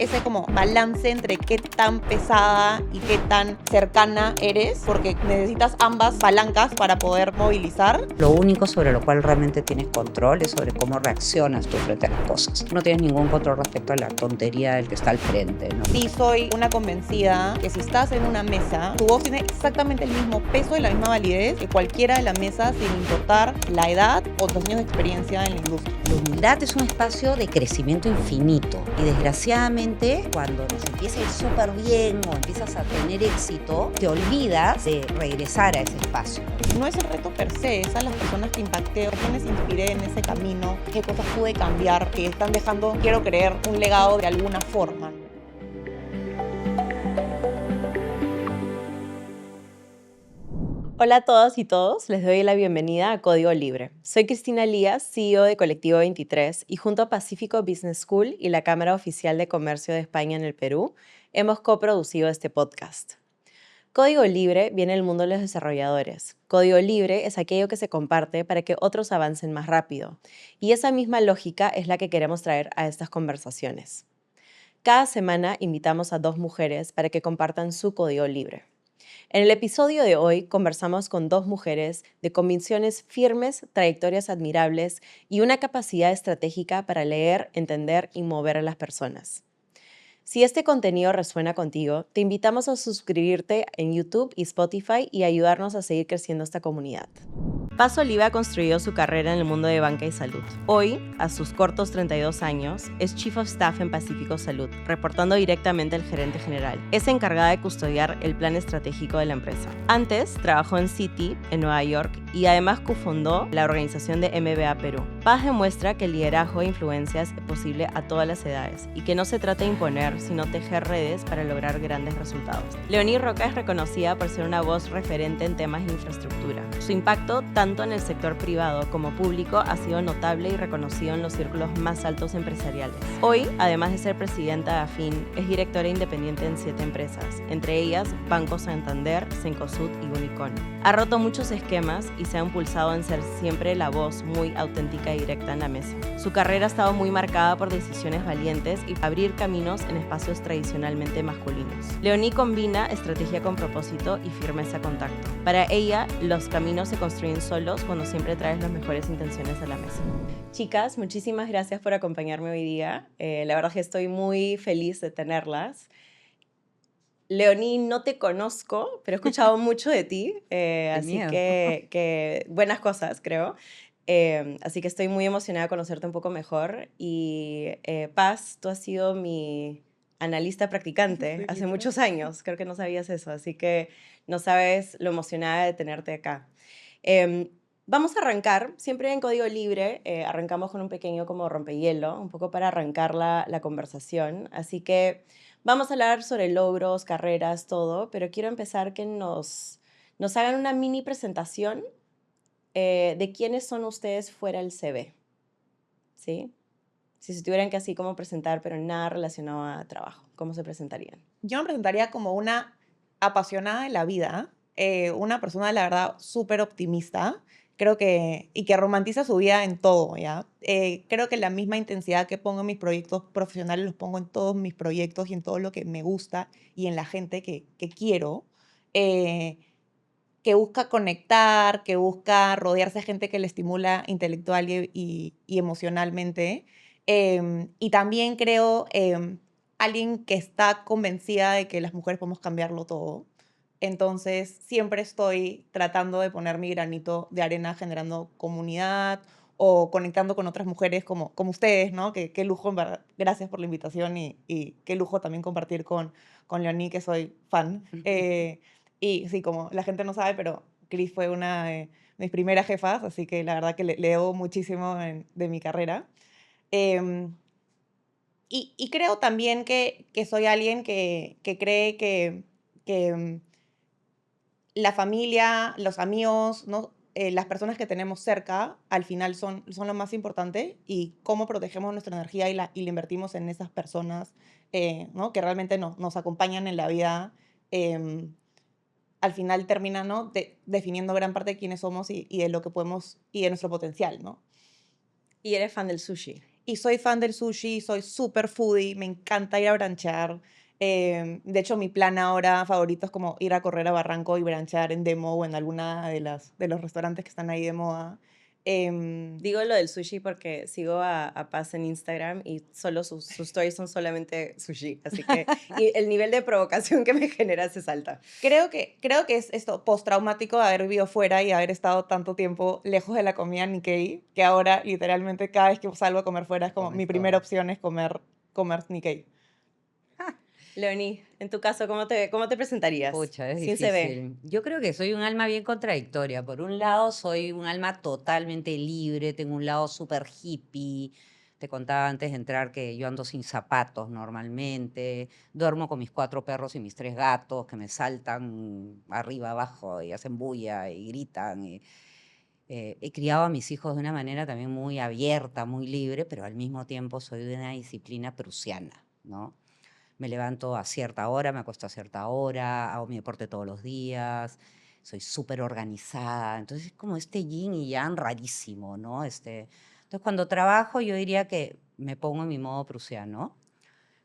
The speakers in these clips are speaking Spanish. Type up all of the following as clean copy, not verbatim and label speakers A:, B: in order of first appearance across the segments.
A: ese como balance entre qué tan pesada y qué tan cercana eres, porque necesitas ambas palancas para poder movilizar.
B: Lo único sobre lo cual realmente tienes control es sobre cómo reaccionas tú frente a las cosas. No tienes ningún control respecto a la tontería del que está al frente, ¿no?
A: Sí, soy una convencida que si estás en una mesa, tu voz tiene exactamente el mismo peso y la misma validez que cualquiera de la mesa, sin importar la edad o tus años de experiencia en la industria.
B: La humildad es un espacio de crecimiento infinito y desgraciadamente cuando nos empieza a ir súper bien o empiezas a tener éxito, te olvidas de regresar a ese espacio.
A: No es el reto per se, es a las personas que impacté, a quienes inspiré en ese camino, qué cosas pude cambiar, que están dejando, quiero creer, un legado de alguna forma.
C: Hola a todas y todos, les doy la bienvenida a Código Libre. Soy Cristina Lías, CEO de Colectivo 23, y junto a Pacífico Business School y la Cámara Oficial de Comercio de España en el Perú, hemos coproducido este podcast. Código Libre viene del mundo de los desarrolladores. Código Libre es aquello que se comparte para que otros avancen más rápido, y esa misma lógica es la que queremos traer a estas conversaciones. Cada semana invitamos a 2 mujeres para que compartan su código libre. En el episodio de hoy conversamos con 2 mujeres de convicciones firmes, trayectorias admirables y una capacidad estratégica para leer, entender y mover a las personas. Si este contenido resuena contigo, te invitamos a suscribirte en YouTube y Spotify y ayudarnos a seguir creciendo esta comunidad. Paz Oliva ha construido su carrera en el mundo de banca y salud. Hoy, a sus cortos 32 años, es Chief of Staff en Pacífico Salud, reportando directamente al gerente general. Es encargada de custodiar el plan estratégico de la empresa. Antes, trabajó en Citi, en Nueva York, y además cofundó la organización de MBA Perú. Paz demuestra que el liderazgo e influencia es posible a todas las edades y que no se trata de imponer, sino tejer redes para lograr grandes resultados. Leonie Roca es reconocida por ser una voz referente en temas de infraestructura. Su impacto, tanto en el sector privado como público, ha sido notable y reconocido en los círculos más altos empresariales. Hoy, además de ser presidenta de AFIN, es directora independiente en 7 empresas, entre ellas Banco Santander, Cencosud y Unicon. Ha roto muchos esquemas y se ha impulsado en ser siempre la voz muy auténtica y directa en la mesa. Su carrera ha estado muy marcada por decisiones valientes y abrir caminos en espacios tradicionalmente masculinos. Leonie combina estrategia con propósito y firmeza con tacto. Para ella, los caminos se construyen solos cuando siempre traes las mejores intenciones a la mesa. Chicas, muchísimas gracias por acompañarme hoy día. La verdad es que estoy muy feliz de tenerlas. Leonie, no te conozco, pero he escuchado mucho de ti, así que buenas cosas, creo. Así que estoy muy emocionada de conocerte un poco mejor. Y Paz, tú has sido mi analista practicante hace muchos años, creo que no sabías eso, así que no sabes lo emocionada de tenerte acá. Vamos a arrancar, siempre en Código Libre, arrancamos con un pequeño como rompehielo, un poco para arrancar la conversación, así que vamos a hablar sobre logros, carreras, todo, pero quiero empezar que nos hagan una mini presentación de quiénes son ustedes fuera del CV, ¿sí? Si se tuvieran que así como presentar, pero nada relacionado a trabajo, ¿cómo se presentarían?
A: Yo me presentaría como una apasionada de la vida, una persona, la verdad, súper optimista, creo que, y que romantiza su vida en todo, ¿ya? Creo que la misma intensidad que pongo en mis proyectos profesionales los pongo en todos mis proyectos y en todo lo que me gusta y en la gente que quiero, eh, que busca conectar, que busca rodearse de gente que le estimula intelectual y emocionalmente. Y también creo alguien que está convencida de que las mujeres podemos cambiarlo todo. Entonces, siempre estoy tratando de poner mi granito de arena generando comunidad o conectando con otras mujeres como ustedes, ¿no? Qué lujo, en verdad. Gracias por la invitación y qué lujo también compartir con Leonie, que soy fan. Y sí, como la gente no sabe, pero Cris fue una de mis primeras jefas, así que la verdad que le debo muchísimo de mi carrera. Em, y creo también que soy alguien que cree que la familia, los amigos, ¿no? Las personas que tenemos cerca, al final son lo más importante y cómo protegemos nuestra energía y la invertimos en esas personas, ¿no? Que realmente nos acompañan en la vida. Al final termina, ¿no? Definiendo gran parte de quiénes somos y de lo que podemos y de nuestro potencial, ¿no?
C: Y eres fan del sushi.
A: y soy fan del sushi, soy súper foodie, me encanta ir a branchear. De hecho, mi plan ahora favorito es como ir a correr a Barranco y branchear en Demo o en alguna de los restaurantes que están ahí de moda.
C: Digo lo del sushi porque sigo a Paz en Instagram y solo sus stories son solamente sushi. Así que y el nivel de provocación que me genera se salta.
A: Creo que es esto postraumático de haber vivido fuera y haber estado tanto tiempo lejos de la comida Nikkei, que ahora literalmente cada vez que salgo a comer fuera es como
B: Comes
A: mi primera
B: todo.
A: opción es comer Nikkei.
C: Leonie, en tu caso, ¿cómo te presentarías?
B: Pucha, es
C: Sin CV.
B: difícil. Yo creo que soy un alma bien contradictoria. Por un lado, soy un alma totalmente libre, tengo un lado súper hippie. Te contaba antes de entrar que yo ando sin zapatos normalmente, duermo con mis 4 perros y mis 3 gatos que me saltan arriba, abajo y hacen bulla y gritan. He criado a mis hijos de una manera también muy abierta, muy libre, pero al mismo tiempo soy de una disciplina prusiana, ¿no? Me levanto a cierta hora, me acuesto a cierta hora, hago mi deporte todos los días, soy súper organizada. Entonces es como este yin y yang rarísimo, ¿no? Entonces cuando trabajo yo diría que me pongo en mi modo prusiano,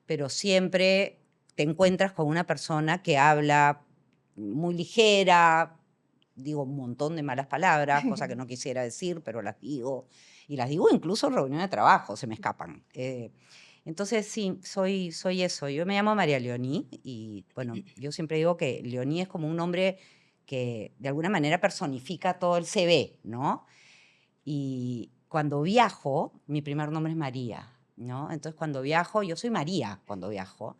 B: pero siempre te encuentras con una persona que habla muy ligera, digo un montón de malas palabras, cosas que no quisiera decir, pero las digo. Y las digo incluso en reuniones de trabajo, se me escapan. Entonces, sí, soy eso. Yo me llamo María Leoní y, bueno, yo siempre digo que Leoní es como un nombre que de alguna manera personifica todo el CV, ¿no? Y cuando viajo, mi primer nombre es María, ¿no? Entonces, cuando viajo, yo soy María cuando viajo.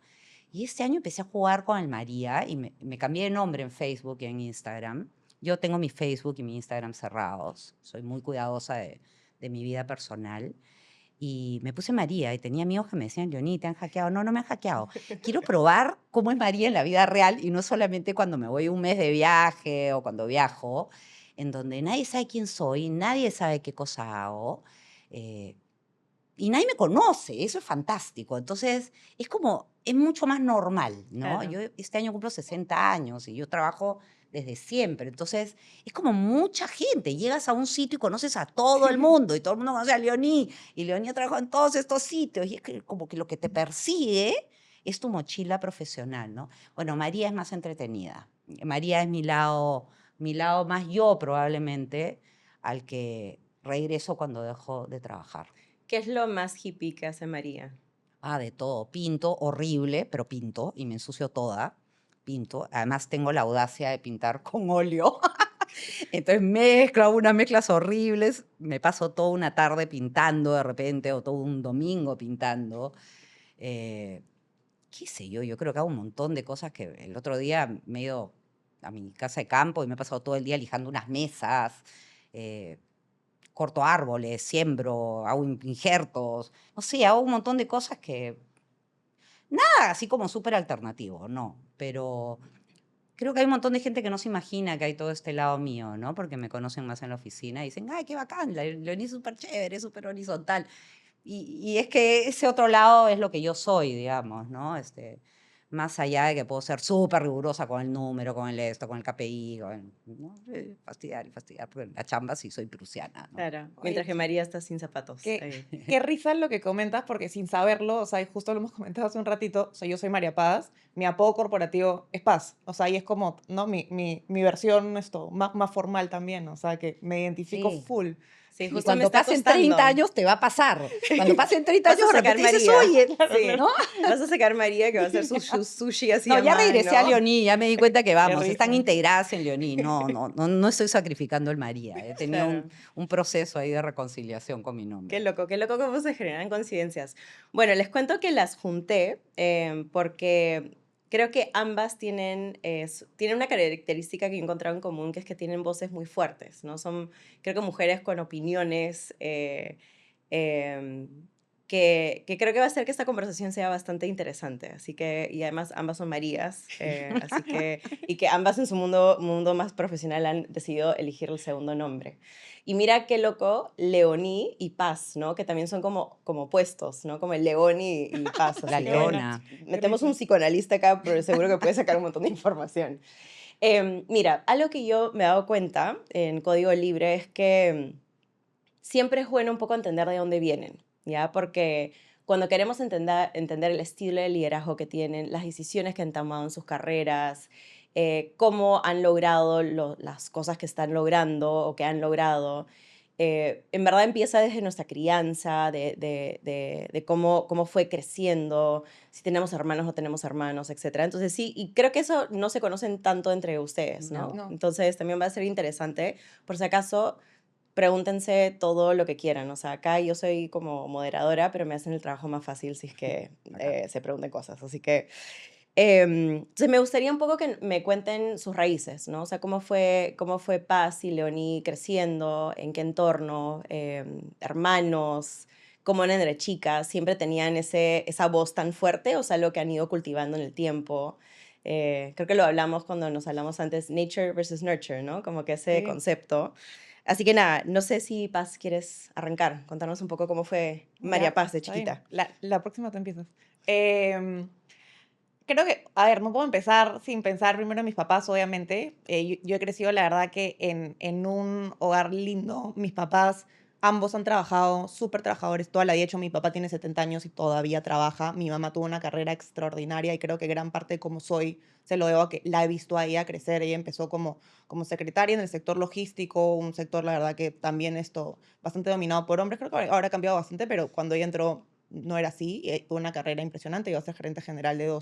B: Y este año empecé a jugar con el María y me cambié de nombre en Facebook y en Instagram. Yo tengo mi Facebook y mi Instagram cerrados. Soy muy cuidadosa de mi vida personal. Y me puse María y tenía amigos que me decían, Leoní, ¿te han hackeado? No, no me han hackeado. Quiero probar cómo es María en la vida real y no solamente cuando me voy un mes de viaje o cuando viajo, en donde nadie sabe quién soy, nadie sabe qué cosa hago eh, y nadie me conoce. Eso es fantástico. Entonces, es mucho más normal, ¿no?
C: Claro.
B: Yo este año cumplo 60 años y yo trabajo desde siempre. Entonces, es como mucha gente. Llegas a un sitio y conoces a todo el mundo y todo el mundo conoce a Leoní y Leoní ha trabajado en todos estos sitios y es que como que lo que te persigue es tu mochila profesional, ¿no? Bueno, María es más entretenida. María es mi lado más yo probablemente al que regreso cuando dejo de trabajar.
C: ¿Qué es lo más hippie que hace María?
B: Ah, de todo. Pinto, horrible, pero pinto y me ensucio toda. Pinto. Además tengo la audacia de pintar con óleo. Entonces mezclo unas mezclas horribles. Me paso toda una tarde pintando de repente o todo un domingo pintando. Eh, ¿Qué sé yo? Yo creo que hago un montón de cosas que el otro día me he ido a mi casa de campo y me he pasado todo el día lijando unas mesas. eh, Corto árboles, siembro, hago injertos, no sé, hago un montón de cosas que, nada, así como súper alternativo, no, pero creo que hay un montón de gente que no se imagina que hay todo este lado mío, ¿no? Porque me conocen más en la oficina y dicen, ay, qué bacán, la Leoní es súper chévere, es súper horizontal. Y es que ese otro lado es lo que yo soy, digamos, ¿no? Más allá de que puedo ser súper rigurosa con el número, con el esto, con el KPI, ¿no? Fastidiar y fastidiar, porque en la chamba sí soy prusiana, ¿no?
C: Claro.
A: Oye,
C: Mientras que María está sin zapatos.
A: qué risa lo que comentas, porque sin saberlo, o sea, y justo lo hemos comentado hace un ratito, o sea, yo soy María Paz, mi apodo corporativo es Paz, o sea, y es como, ¿no? Mi versión más formal también, o sea, que me identifico
B: Sí.
A: full.
C: Sí,
B: Y
C: justo me
B: cuando
C: está
B: pasen
C: costando.
B: 30 años te va a pasar. Cuando pasen 30
C: Vas a
B: años de
C: sacar
B: repente dices,
C: María.
B: oye,
C: Sí.
B: ¿no?
C: Vas a sacar María que va a hacer su sushi así
B: No,
C: a
B: ya regresé a
C: mano.
B: Leoní, ya me di cuenta que
A: Qué
B: vamos, están
A: risa.
B: integradas en Leoní. No estoy sacrificando el María. He tenido
C: Claro.
B: un proceso ahí de reconciliación con mi nombre.
C: Qué loco cómo se generan coincidencias. Bueno, les cuento que las junté porque creo que ambas tienen una característica que he encontrado en común, que es que tienen voces muy fuertes, ¿no? Son, creo que mujeres con opiniones em, que creo que va a hacer que esta conversación sea bastante interesante. Así que, y además ambas son Marías, y que ambas en su mundo más profesional han decidido elegir el segundo nombre. Y mira qué loco, Leoní y Paz, ¿no? Que también son como opuestos, ¿no? Como el león y Paz.
B: La
C: Así que
B: leona.
C: metemos
A: risa.
C: un psicoanalista acá, pero seguro que puede sacar un montón de información. Mira, algo que yo me he dado cuenta en Código Libre es que siempre es bueno un poco entender de dónde vienen. ¿ya? Porque cuando queremos entender el estilo de liderazgo que tienen, las decisiones que han tomado en sus carreras, cómo han logrado las cosas que están logrando o que han logrado, en verdad empieza desde nuestra crianza, de cómo fue creciendo, si tenemos hermanos o no tenemos hermanos, etcétera. Entonces sí, y creo que eso no se conocen tanto entre ustedes, ¿no?
B: No.
A: No.
C: Entonces también va a ser interesante, por si acaso, pregúntense todo lo que quieran. O sea, acá yo soy como moderadora, pero me hacen el trabajo más fácil si es que se pregunten cosas. Así que entonces me gustaría un poco que me cuenten sus raíces, ¿no? O sea, cómo fue Paz y Leonie creciendo, en qué entorno, hermanos, cómo eran de chicas, siempre tenían esa voz tan fuerte, o sea, lo que han ido cultivando en el tiempo. Creo que lo hablamos cuando nos hablamos antes, nature versus nurture, ¿no? Como que ese
A: Sí.
C: concepto. Así que nada, no sé si Paz quieres arrancar, contarnos un poco cómo fue María
A: Ya,
C: Paz de
A: está bien.
C: chiquita.
A: La próxima tú empiezas. Em, Creo que, a ver, no puedo empezar sin pensar primero en mis papás, obviamente. Yo he crecido, la verdad, que en un hogar lindo. Mis papás, ambos han trabajado, súper trabajadores toda la vida. De hecho, mi papá tiene 70 años y todavía trabaja. Mi mamá tuvo una carrera extraordinaria y creo que gran parte de cómo soy se lo debo a que la he visto a ella crecer. Ella empezó como secretaria en el sector logístico, un sector, la verdad, que también bastante dominado por hombres. Creo que ahora ha cambiado bastante, pero cuando ella entró no era así. Tuvo una carrera impresionante. Iba a ser gerente general de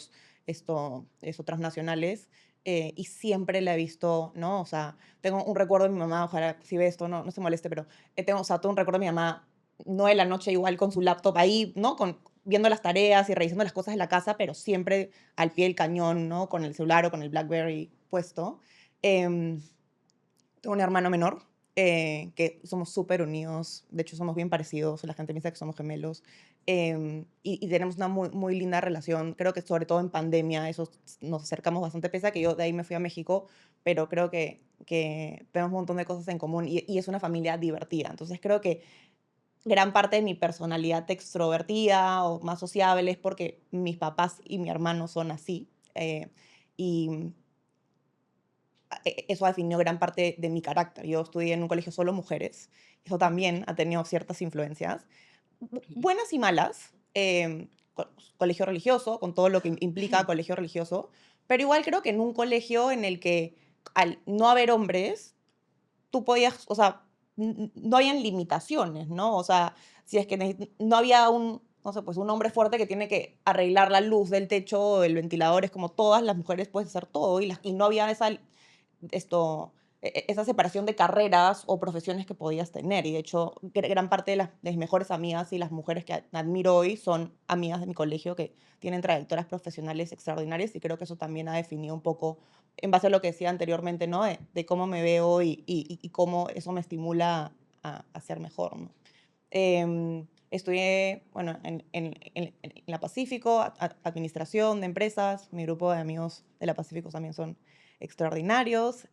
A: transnacionales, y siempre la he visto, ¿no? O sea, tengo un recuerdo de mi mamá, ojalá si ve esto no se moleste, pero o sea, tengo un recuerdo de mi mamá, no de la noche igual con su laptop ahí, ¿no? Viendo las tareas y revisando las cosas de la casa, pero siempre al pie del cañón, ¿no? Con el celular o con el BlackBerry puesto. Em, Tengo un hermano menor, que somos súper unidos, de hecho somos bien parecidos, la gente piensa que somos gemelos, y tenemos una muy, muy linda relación. Creo que sobre todo en pandemia nos acercamos bastante, pese a que yo de ahí me fui a México, pero creo que tenemos un montón de cosas en común y es una familia divertida. Entonces creo que gran parte de mi personalidad extrovertida o más sociable es porque mis papás y mi hermano son así. Y eso definió gran parte de mi carácter. Yo estudié en un colegio solo mujeres. Eso también ha tenido ciertas influencias, buenas y malas. Colegio religioso, con todo lo que implica colegio religioso. Pero igual creo que en un colegio en el que al no haber hombres, tú podías, o sea, no habían limitaciones, ¿no? O sea, si es que no había no sé, pues un hombre fuerte que tiene que arreglar la luz del techo, el ventilador, es como todas las mujeres puedes hacer todo y no había esa separación de carreras o profesiones que podías tener. Y de hecho, gran parte de mis mejores amigas y las mujeres que admiro hoy son amigas de mi colegio que tienen trayectorias profesionales extraordinarias y creo que eso también ha definido un poco, en base a lo que decía anteriormente, ¿no? De cómo me veo y cómo eso me estimula a ser mejor, ¿no? Estudié, bueno, en la Pacífico, administración de empresas. Mi grupo de amigos de la Pacífico también son extraordinarios.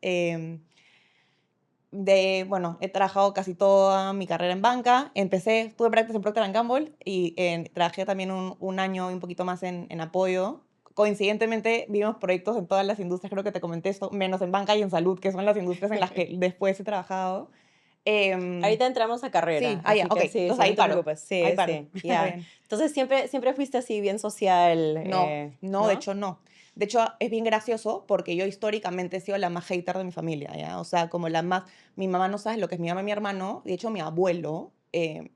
A: Bueno, he trabajado casi toda mi carrera en banca. Tuve prácticas en Procter Gamble y trabajé también un año y un poquito más en apoyo. Coincidentemente, vimos proyectos en todas las industrias, creo que te comenté esto, menos en banca y en salud, que son las industrias en las que después he trabajado. Em,
C: Ahorita entramos a carrera,
A: sí, ya,
C: así
A: ok,
C: que sí,
A: entonces
C: sí,
A: ahí
C: no te
A: paro,
C: preocupes.
A: ahí
C: Sí,
A: paro,
C: sí,
A: está
C: ya.
A: bien.
C: Entonces siempre fuiste así, bien social,
A: No, no, de
C: ¿no?
A: hecho no. De hecho, es bien gracioso porque yo históricamente he sido la más hater de mi familia, ¿ya? O sea, como la más... Mi mamá no sabe lo que es mi mamá y mi hermano. De hecho, mi abuelo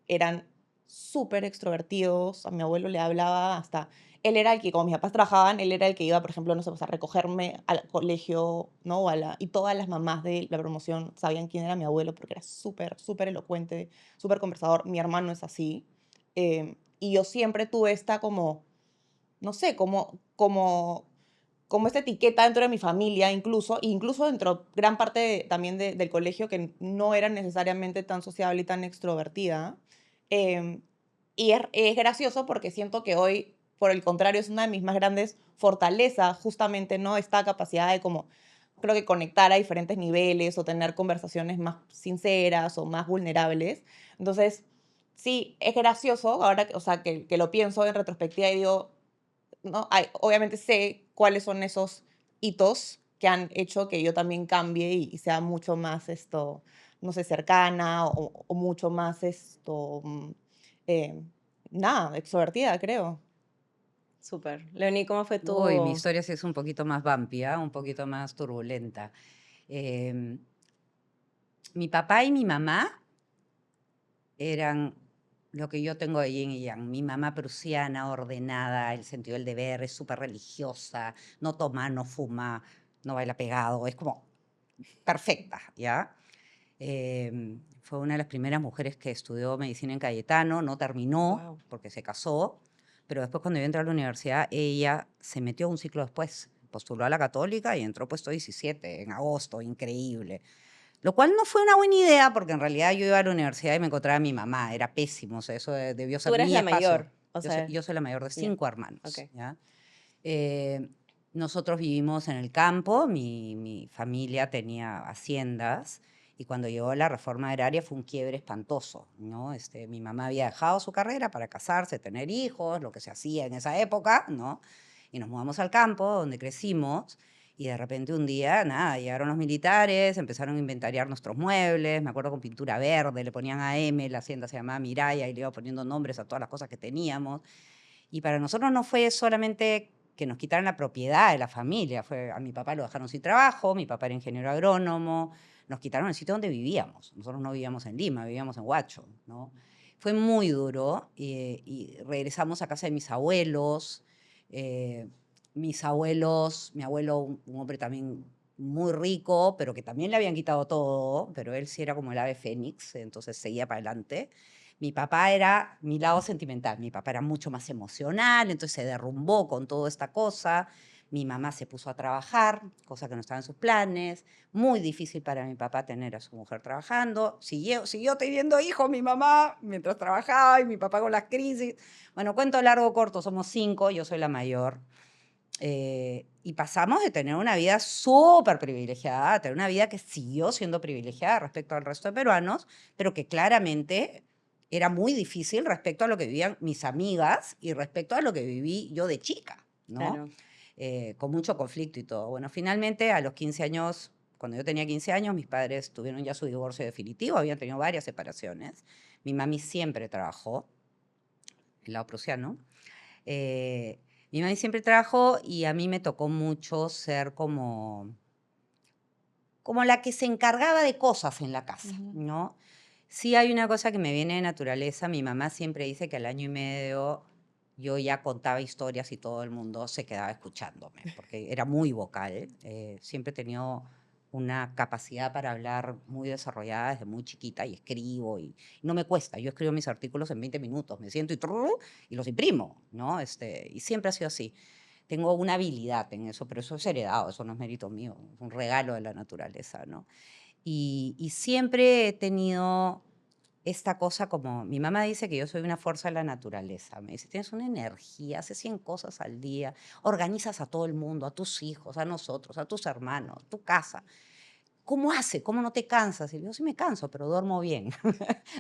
A: eran súper extrovertidos. A mi abuelo le hablaba hasta... Él era el que, como mis papás trabajaban, él era el que iba, por ejemplo, no sé, pues, a recogerme al colegio, ¿no? Y todas las mamás de la promoción sabían quién era mi abuelo porque era súper, súper elocuente, súper conversador. Mi hermano es así. Y yo siempre tuve esta como no sé, como esta etiqueta dentro de mi familia, incluso dentro gran parte también del colegio, que no era necesariamente tan sociable y tan extrovertida. Em, y es gracioso porque siento que hoy, por el contrario, es una de mis más grandes fortalezas, justamente, ¿no? Esta capacidad de como, creo que conectar a diferentes niveles o tener conversaciones más sinceras o más vulnerables. Entonces, sí, es gracioso ahora, o sea, que lo pienso en retrospectiva y digo, ¿no? Obviamente sé cuáles son esos hitos que han hecho que yo también cambie y sea mucho más no sé, cercana o mucho más eh, nada, extrovertida, creo.
C: Súper. Leonie, ¿cómo fue
B: Uy, mi
C: tu...?
B: historia sí es un poquito más bumpy, ¿ah? Un poquito más turbulenta. Em, Mi papá y mi mamá eran lo que yo tengo de yin y yang. Mi mamá prusiana, ordenada, el sentido del deber, es súper religiosa, no toma, no fuma, no baila pegado, es como perfecta, ¿ya? Fue una de las primeras mujeres que estudió medicina en Cayetano, no terminó
C: Wow.
B: porque se casó, pero después cuando yo entré a la universidad, ella se metió un ciclo después, postuló a la Católica y entró puesto 17 en agosto, increíble. Lo cual no fue una buena idea porque en realidad yo iba a la universidad y me encontraba a mi mamá, era pésimo, o sea, eso debió
C: Tú
B: ser
C: eres
B: mi
C: la
B: espacio.
C: mayor, o
B: Yo soy,
C: sea,
B: yo soy la mayor de
C: ya.
B: 5
C: Ok.
B: hermanos, ¿ya? Eh, Nosotros vivimos en el campo, mi familia tenía haciendas y cuando llegó la reforma agraria fue un quiebre espantoso, ¿no? Mi mamá había dejado su carrera para casarse, tener hijos, lo que se hacía en esa época, ¿no? Y nos mudamos al campo, donde crecimos, y de repente un día, nada, llegaron los militares, empezaron a inventariar nuestros muebles, me acuerdo con pintura verde, le ponían AM, la hacienda se llamaba Miraya, y le iba poniendo nombres a todas las cosas que teníamos. Y para nosotros no fue solamente que nos quitaran la propiedad de la familia, fue, a mi papá lo dejaron sin trabajo, mi papá era ingeniero agrónomo, nos quitaron el sitio donde vivíamos. Nosotros no vivíamos en Lima, vivíamos en Huacho, ¿no? Fue muy duro y regresamos a casa de mis abuelos. eh, Mis abuelos, mi abuelo, un hombre también muy rico, pero que también le habían quitado todo, pero él sí era como el ave fénix, entonces seguía para adelante. Mi papá era mi lado sentimental, mi papá era mucho más emocional, entonces se derrumbó con toda esta cosa. Mi mamá se puso a trabajar, cosa que no estaba en sus planes. Muy difícil para mi papá tener a su mujer trabajando. Siguió teniendo hijos mi mamá mientras trabajaba y mi papá con las crisis. Bueno, cuento largo o corto, somos 5, yo soy la mayor. Y pasamos de tener una vida súper privilegiada a tener una vida que siguió siendo privilegiada respecto al resto de peruanos, pero que claramente era muy difícil respecto a lo que vivían mis amigas y respecto a lo que viví yo de chica, ¿no?
C: Claro.
B: Con mucho conflicto y todo. Bueno, finalmente a los 15 años, cuando yo tenía 15 años, mis padres tuvieron ya su divorcio definitivo, habían tenido varias separaciones. Mi mami siempre trabajó, el lado prusiano. Eh, Mi mami siempre trabajó y a mí me tocó mucho ser como la que se encargaba de cosas en la casa,
A: Ujú.
B: ¿no? Sí hay una cosa que me viene de naturaleza. Mi mamá siempre dice que al año y medio yo ya contaba historias y todo el mundo se quedaba escuchándome, porque era muy vocal. Siempre he tenido una capacidad para hablar muy desarrollada desde muy chiquita y escribo y no me cuesta. Yo escribo mis artículos en 20 minutos, me siento y los imprimo, ¿no? Y siempre ha sido así. Tengo una habilidad en eso, pero eso es heredado, eso no es mérito mío, es un regalo de la naturaleza, ¿no? Y siempre he tenido esta cosa como, mi mamá dice que yo soy una fuerza de la naturaleza, me dice, tienes una energía, haces 100 cosas al día, organizas a todo el mundo, a tus hijos, a nosotros, a tus hermanos, tu casa. ¿Cómo hace? ¿Cómo no te cansas? Y yo sí me canso, pero duermo bien.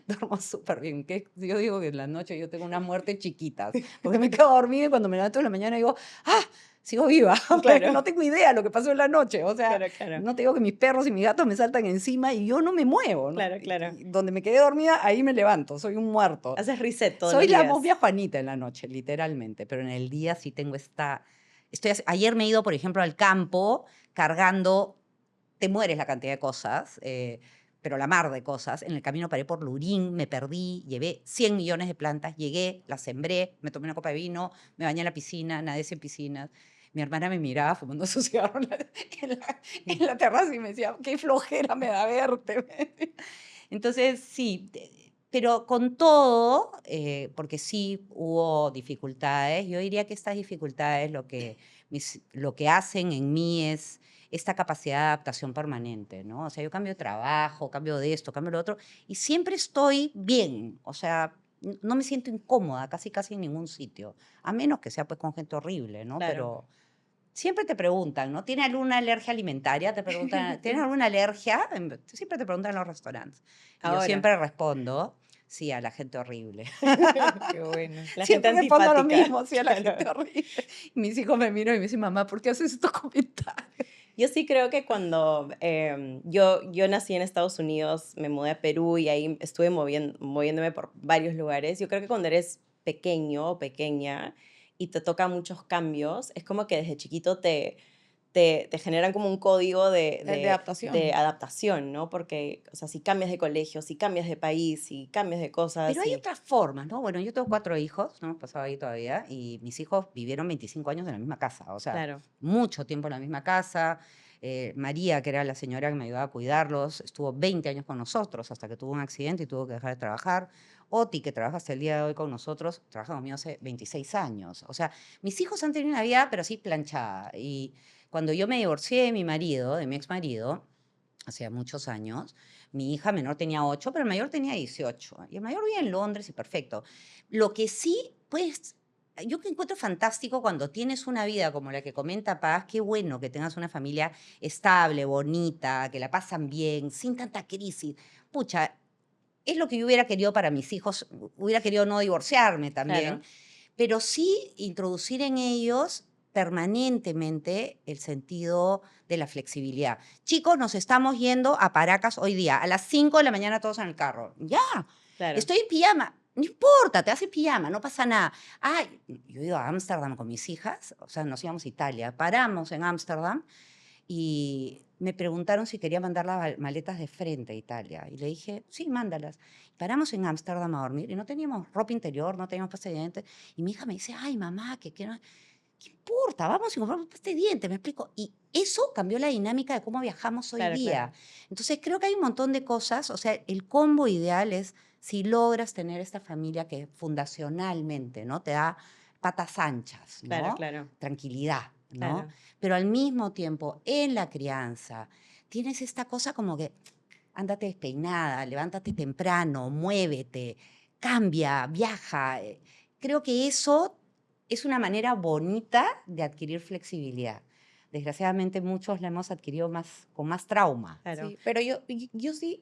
B: Duermo súper bien. Yo digo que en la noche yo tengo unas muertes chiquitas, porque me quedo dormida y cuando me levanto en la mañana digo, ¡ah! Sigo viva,
C: Claro.
B: no tengo idea de lo que pasó en la noche. O sea,
C: Claro, claro.
B: no te digo que mis perros y mis gatos me saltan encima y yo no me muevo, ¿no?
C: Claro, claro.
B: Y donde me quedé dormida, ahí me levanto, soy un muerto.
C: Haces reset todos
B: Soy
C: los
B: la
C: días.
B: momia Juanita en la noche, literalmente, pero en el día sí tengo esta... Ayer me he ido, por ejemplo, al campo cargando, te mueres la cantidad de cosas, pero la mar de cosas. En el camino paré por Lurín, me perdí, llevé 100 millones de plantas, llegué, las sembré, me tomé una copa de vino, me bañé en la piscina, nadé en piscinas. Mi hermana me miraba fumando su cigarro en la terraza y me decía, qué flojera me da verte. Entonces, sí, pero con todo, porque sí hubo dificultades, yo diría que estas dificultades lo que hacen en mí es esta capacidad de adaptación permanente, ¿no? O sea, yo cambio de trabajo, cambio de esto, cambio de lo otro, y siempre estoy bien, o sea, no me siento incómoda casi en ningún sitio, a menos que sea pues con gente horrible, ¿no?
C: Claro.
B: Pero siempre te preguntan, ¿no? ¿Tienes alguna alergia alimentaria? Te preguntan, ¿tienes alguna alergia? Siempre te preguntan en los restaurantes. Y yo
C: Ahora.
B: siempre respondo, sí, a la gente horrible.
A: Qué bueno.
C: La gente
B: Siempre respondo lo
C: antipática.
B: mismo, sí, a la
C: Claro.
B: gente horrible. Y mis hijos me miran y me dicen, mamá, ¿por qué haces estos comentarios?
C: Yo sí creo que cuando yo nací en Estados Unidos, me mudé a Perú y ahí estuve moviéndome por varios lugares. Yo creo que cuando eres pequeño o pequeña y te tocan muchos cambios, es como que desde chiquito te generan como un código
A: De
C: de
A: adaptación.
C: adaptación, ¿no? Porque, o sea, si cambias de colegio, si cambias de país, si cambias de
B: Pero
C: cosas
B: hay
C: y...
B: otras formas, ¿no? Bueno, yo tengo 4 hijos, no hemos pasado ahí todavía, y mis hijos vivieron 25 años en la misma casa, o sea,
C: Claro,
B: mucho tiempo en la misma casa. María, que era la señora que me ayudaba a cuidarlos, estuvo 20 años con nosotros hasta que tuvo un accidente y tuvo que dejar de trabajar. Oti, que trabaja hasta el día de hoy con nosotros, trabaja conmigo hace 26 años. O sea, mis hijos han tenido una vida, pero así planchada. Y cuando yo me divorcié de mi marido, de mi ex marido, hacía muchos años, mi hija menor tenía 8, pero el mayor tenía 18. Y el mayor vivía en Londres y perfecto. Lo que sí, pues, yo que encuentro fantástico cuando tienes una vida como la que comenta Paz, qué bueno que tengas una familia estable, bonita, que la pasan bien, sin tanta crisis. Pucha, es lo que yo hubiera querido para mis hijos, hubiera querido no divorciarme también,
C: claro,
B: pero sí introducir en ellos permanentemente el sentido de la flexibilidad. Chicos, nos estamos yendo a Paracas hoy día, a las 5 de la mañana todos en el carro. Ya,
C: claro.
B: estoy en pijama. No importa, te haces pijama, no pasa nada. Ay, yo he ido a Ámsterdam con mis hijas, o sea, nos íbamos a Italia, paramos en Ámsterdam y me preguntaron si quería mandar las maletas de frente a Italia. Y le dije, sí, mándalas. Paramos en Ámsterdam a dormir y no teníamos ropa interior, no teníamos pasta de dientes. Y mi hija me dice, ay, mamá, ¿qué importa? Vamos y compramos pasta de dientes, me explico. Y eso cambió la dinámica de cómo viajamos hoy
C: Claro,
B: día.
C: claro.
B: Entonces creo que hay un montón de cosas, o sea, el combo ideal es si logras tener esta familia que fundacionalmente, ¿no? Te da patas anchas,
C: Claro,
B: ¿no?
C: claro,
B: Tranquilidad, ¿no?
C: claro.
B: Pero al mismo tiempo, en la crianza, tienes esta cosa como que ándate despeinada, levántate temprano, muévete, cambia, viaja. Creo que eso es una manera bonita de adquirir flexibilidad. Desgraciadamente muchos la hemos adquirido más, con más trauma.
C: Claro.
A: Sí, pero yo sí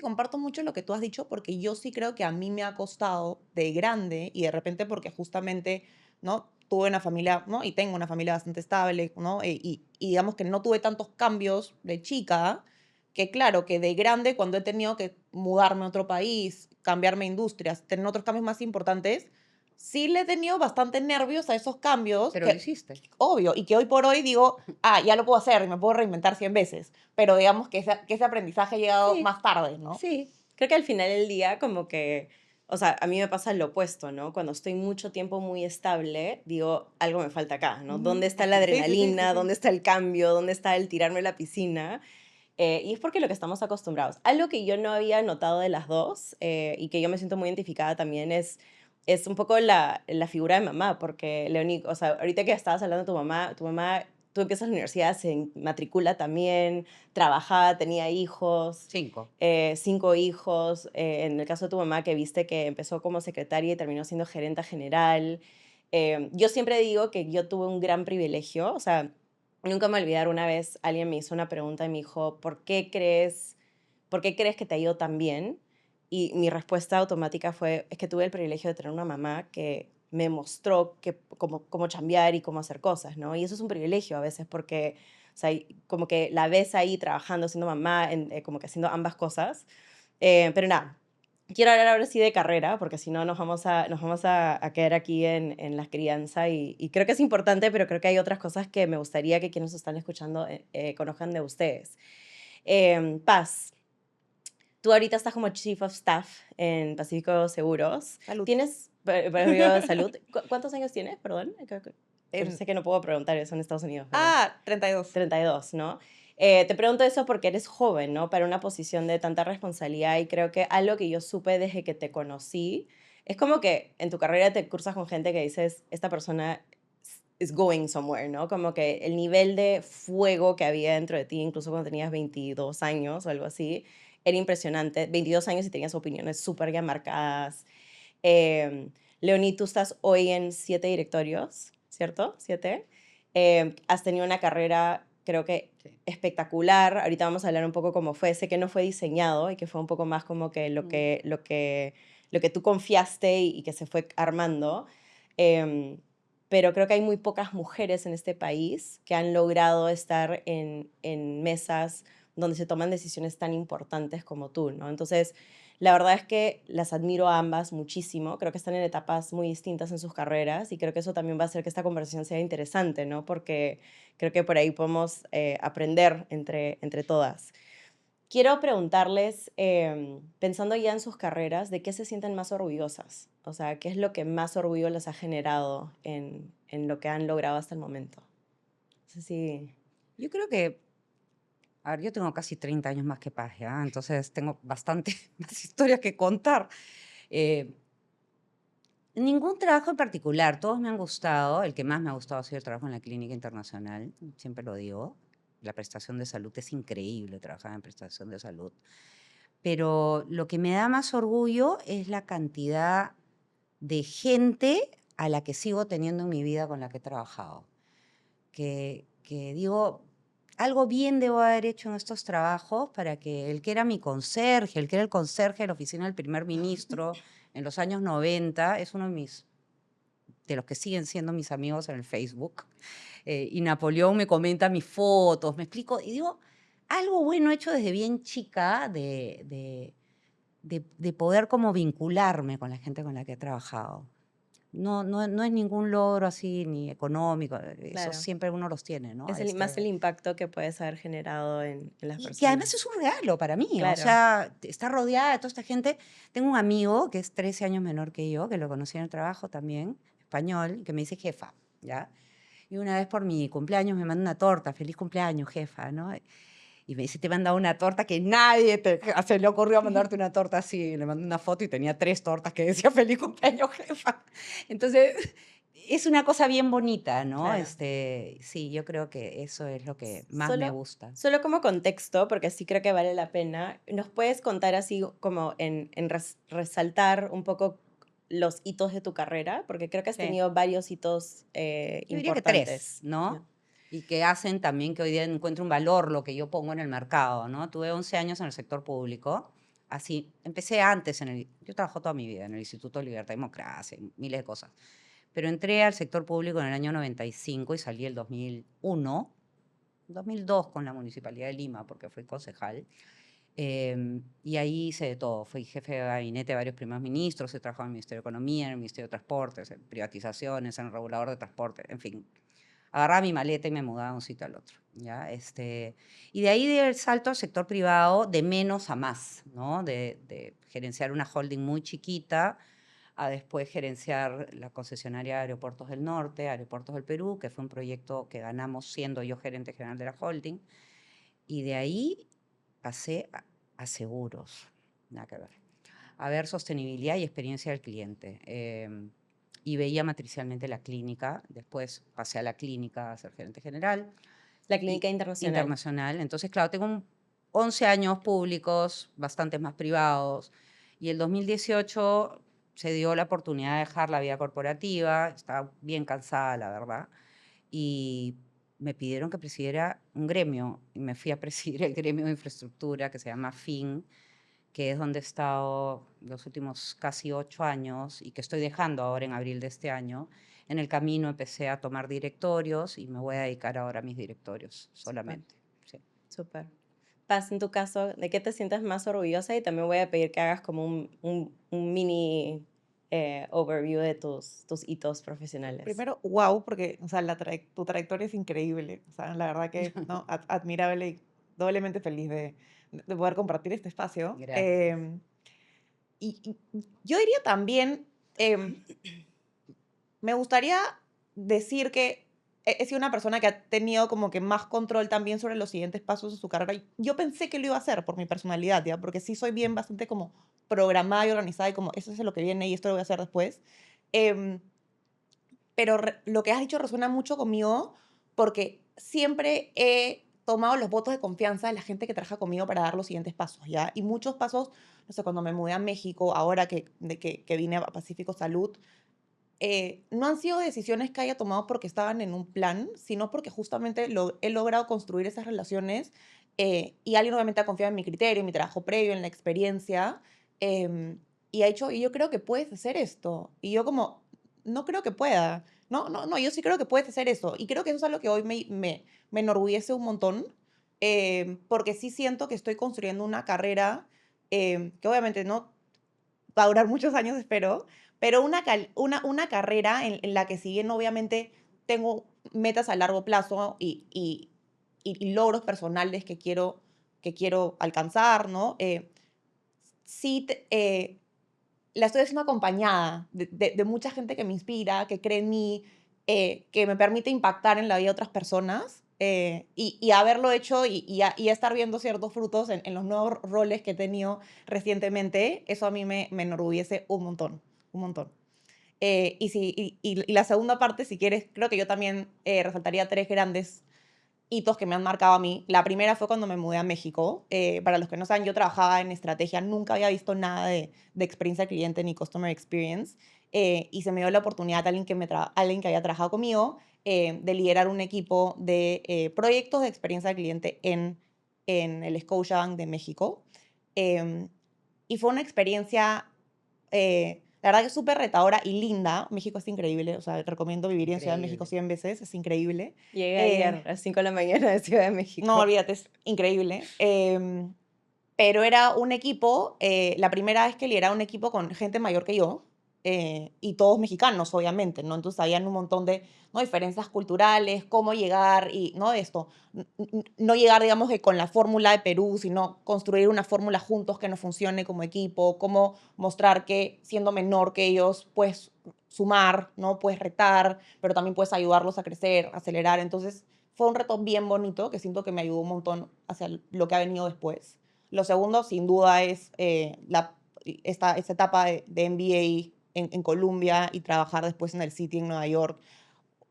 A: comparto mucho lo que tú has dicho porque yo sí creo que a mí me ha costado de grande y de repente porque justamente, ¿no? Tuve una familia, ¿no? Y tengo una familia bastante estable, ¿no? Y digamos que no tuve tantos cambios de chica, que claro, que de grande cuando he tenido que mudarme a otro país, cambiarme industrias, tener otros cambios más importantes, sí le he tenido bastante nervios a esos cambios,
B: Pero lo
A: que
B: hiciste.
A: obvio, y que hoy por hoy digo, ah, ya lo puedo hacer y me puedo reinventar 100 veces, pero digamos que ese aprendizaje ha llegado
C: Sí,
A: más tarde, ¿no?
C: sí. Creo que al final del día como que, o sea, a mí me pasa lo opuesto, ¿no? Cuando estoy mucho tiempo muy estable, digo, algo me falta acá, ¿no? ¿Dónde
A: Ujú.
C: está la
A: Sí, sí, sí, sí,
C: adrenalina?
A: sí.
C: ¿Dónde está el cambio? ¿Dónde está el tirarme a la piscina? Y es porque lo que estamos acostumbrados. Algo que yo no había notado de las dos y que yo me siento muy identificada también es un poco la figura de mamá, porque Leonie, o sea, ahorita que estabas hablando de tu mamá, tú empiezas la universidad, se matricula también, trabajaba, tenía hijos,
B: 5.
C: 5 hijos. En el caso de tu mamá, que viste que empezó como secretaria y terminó siendo gerenta general. Yo siempre digo que yo tuve un gran privilegio, o sea, nunca me olvidar una vez alguien me hizo una pregunta y me dijo, por qué crees que te ha ido tan bien? Y mi respuesta automática fue, es que tuve el privilegio de tener una mamá que me mostró cómo chambear y cómo hacer cosas, ¿no? Y eso es un privilegio a veces porque, o sea, como que la ves ahí trabajando, siendo mamá, como que haciendo ambas cosas. Pero nada, quiero hablar ahora sí de carrera, porque si no nos vamos a quedar aquí en la crianza y creo que es importante, pero creo que hay otras cosas que me gustaría que quienes nos están escuchando conozcan de ustedes. Paz, tú ahorita estás como Chief of Staff en Pacífico Seguros.
A: Salud.
C: ¿Tienes, para salud, cuántos años tienes? Perdón, pero
A: En-
C: sé que no puedo preguntar eso en Estados Unidos, pero...
A: 32.
C: 32, ¿no? Te pregunto eso porque eres joven, ¿no? Para una posición de tanta responsabilidad y creo que algo que yo supe desde que te conocí es como que en tu carrera te cruzas con gente que dices, esta persona is going somewhere, ¿no? Como que el nivel de fuego que había dentro de ti, incluso cuando tenías 22 años o algo así, era impresionante. 22 años y tenías opiniones súper ya marcadas. Leoní, tú estás hoy en 7 directorios, ¿cierto? 7. Has tenido una carrera, creo que
B: Sí.
C: espectacular. Ahorita vamos a hablar un poco cómo fue. Sé que no fue diseñado y que fue un poco más como que
B: Mm.
C: lo que tú confiaste y que se fue armando. Em, pero creo que hay muy pocas mujeres en este país que han logrado estar en mesas donde se toman decisiones tan importantes como tú, ¿no? Entonces, La verdad es que las admiro a ambas muchísimo. Creo que están en etapas muy distintas en sus carreras y creo que eso también va a hacer que esta conversación sea interesante, ¿no? Porque creo que por ahí podemos aprender entre todas. Quiero preguntarles, pensando ya en sus carreras, ¿de qué se sienten más orgullosas? O sea, ¿qué es lo que más orgullo les ha generado en lo que han logrado hasta el momento? No sé si...
B: Yo creo que, a ver, yo tengo casi 30 años más que Paz, ¿ya? Entonces tengo bastante más historias que contar. Eh, Ningún trabajo en particular, todos me han gustado. El que más me ha gustado ha sido el trabajo en la Clínica Internacional, siempre lo digo. La prestación de salud es increíble trabajar en prestación de salud. Pero lo que me da más orgullo es la cantidad de gente a la que sigo teniendo en mi vida con la que he trabajado. Que digo, algo bien debo haber hecho en estos trabajos para que el que era mi conserje, el que era el conserje de la oficina del primer ministro en los años 90, es uno de los que siguen siendo mis amigos en el Facebook. Y Napoleón me comenta mis fotos, me explico, y digo, algo bueno hecho desde bien chica de poder como vincularme con la gente con la que he trabajado. No es ningún logro así ni económico, eso
C: Claro,
B: siempre uno los tiene, ¿no?
C: es más el impacto que puedes haber generado en las
B: Y que además es
C: personas.
B: un regalo para mí, o
C: Claro,
B: sea, estar rodeada de toda esta gente. Tengo un amigo que es 13 años menor que yo, que lo conocí en el trabajo también, español, que me dice jefa, ¿ya? Y una vez por mi cumpleaños me manda una torta, feliz cumpleaños, jefa, ¿no? Y me dice, te he mandado una torta que se le ocurrió mandarte una torta así. Le mandé una foto y tenía 3 tortas que decía feliz cumpleaños, jefa. Entonces, es una cosa bien bonita, ¿no?
C: claro.
B: Sí, yo creo que eso es lo que más me
C: Solo,
B: gusta.
C: solo como contexto, porque sí creo que vale la pena, ¿nos puedes contar así como resaltar un poco los hitos de tu carrera? Porque creo que has
B: Sí.
C: tenido varios hitos
B: Yo diría que
C: importantes.
B: 3,
C: Ya.
B: ¿no? Y que hacen también que hoy día encuentre un valor lo que yo pongo en el mercado, ¿no? Tuve 11 años en el sector público. Así, empecé antes yo trabajo toda mi vida en el Instituto de Libertad y Democracia, y miles de cosas. Pero entré al sector público en el año 95 y salí el 2001, 2002 con la Municipalidad de Lima, porque fui concejal. Y ahí hice de todo. Fui jefe de gabinete de varios primeros ministros, he trabajado en el Ministerio de Economía, en el Ministerio de Transportes, en privatizaciones, en el regulador de transporte, en fin. Agarraba mi maleta y me mudaba de un sitio al otro, ¿ya? Y de ahí di el salto al sector privado de menos a más, ¿no? De gerenciar una holding muy chiquita a después gerenciar la concesionaria de Aeropuertos del Norte, Aeropuertos del Perú, que fue un proyecto que ganamos siendo yo gerente general de la holding. Y de ahí pasé a seguros, nada que ver. A ver sostenibilidad y experiencia del cliente. Y veía matricialmente la clínica, después pasé a la clínica a ser gerente general
C: La
B: y
C: clínica internacional.
B: internacional. Entonces, claro, tengo 11 años públicos, bastantes más privados, y el 2018 se dio la oportunidad de dejar la vida corporativa, estaba bien cansada, la verdad, y me pidieron que presidiera un gremio, y me fui a presidir el gremio de infraestructura que se llama FIN, que es donde he estado los últimos casi 8 años y que estoy dejando ahora en abril de este año. En el camino empecé a tomar directorios y me voy a dedicar ahora a mis directorios
C: Súper,
B: solamente. Sí.
C: súper. Paz, en tu caso, ¿de qué te sientes más orgullosa? Y también voy a pedir que hagas como un mini overview de tus hitos profesionales.
A: Primero, wow, porque, o sea, tu trayectoria es increíble. O sea, la verdad que, ¿no? Admirable y doblemente feliz de poder compartir este espacio.
B: Gracias.
A: Y yo diría también, em, me gustaría decir que he sido una persona que ha tenido como que más control también sobre los siguientes pasos de su carrera. Y yo pensé que lo iba a hacer por mi personalidad, ¿ya? Porque sí soy bien bastante como programada y organizada y como eso es lo que viene y esto lo voy a hacer después. Em, pero lo que has dicho resuena mucho conmigo porque siempre he tomado los votos de confianza de la gente que trabaja conmigo para dar los siguientes pasos, ¿ya? Y muchos pasos, no sé, cuando me mudé a México, ahora que vine a Pacífico Salud, no han sido decisiones que haya tomado porque estaban en un plan, sino porque justamente he logrado construir esas relaciones y alguien obviamente ha confiado en mi criterio, en mi trabajo previo, en la experiencia y ha dicho, y yo creo que puedes hacer esto. Y yo como, no creo que pueda. No, no, no, yo sí creo que puedes hacer eso. Y creo que eso es algo que hoy me enorgullece un montón porque sí siento que estoy construyendo una carrera que obviamente no va a durar muchos años, espero, pero una carrera en la que si bien obviamente tengo metas a largo plazo y logros personales que quiero alcanzar, ¿no? Sí, la estoy haciendo acompañada de mucha gente que me inspira, que cree en mí, que me permite impactar en la vida de otras personas y haberlo hecho y estar viendo ciertos frutos en los nuevos roles que he tenido recientemente, eso a mí me enorgullece un montón, un montón. Y la segunda parte, si quieres, creo que yo también resaltaría tres grandes hitos que me han marcado a mí. La primera fue cuando me mudé a México. Para los que no saben, yo trabajaba en estrategia, nunca había visto nada de experiencia cliente ni customer experience. Y se me dio la oportunidad a alguien que había trabajado conmigo de liderar un equipo de proyectos de experiencia cliente en el Scotiabank de México. Em, y fue una experiencia, la verdad que súper retadora y linda. México es increíble, o sea, recomiendo vivir en Ciudad de México
B: Increíble.
A: 100 veces, es increíble.
C: Llegué ayer
A: Eh,
C: a las 5 de la mañana de Ciudad de
A: no,
C: México.
A: olvídate, es increíble. Pero era un equipo, la primera vez que lideraba un equipo con gente mayor que yo, y todos mexicanos, obviamente, ¿no? Entonces habían un montón de, ¿no?, diferencias culturales, cómo llegar y, ¿no? Esto, no llegar, digamos, que con la fórmula de Perú, sino construir una fórmula juntos que nos funcione como equipo, cómo mostrar que siendo menor que ellos, puedes sumar, ¿no? Puedes retar, pero también puedes ayudarlos a crecer, acelerar. Entonces fue un reto bien bonito que siento que me ayudó un montón hacia lo que ha venido después. Lo segundo, sin duda, es esta etapa de MBA en Colombia y trabajar después en el City en Nueva York,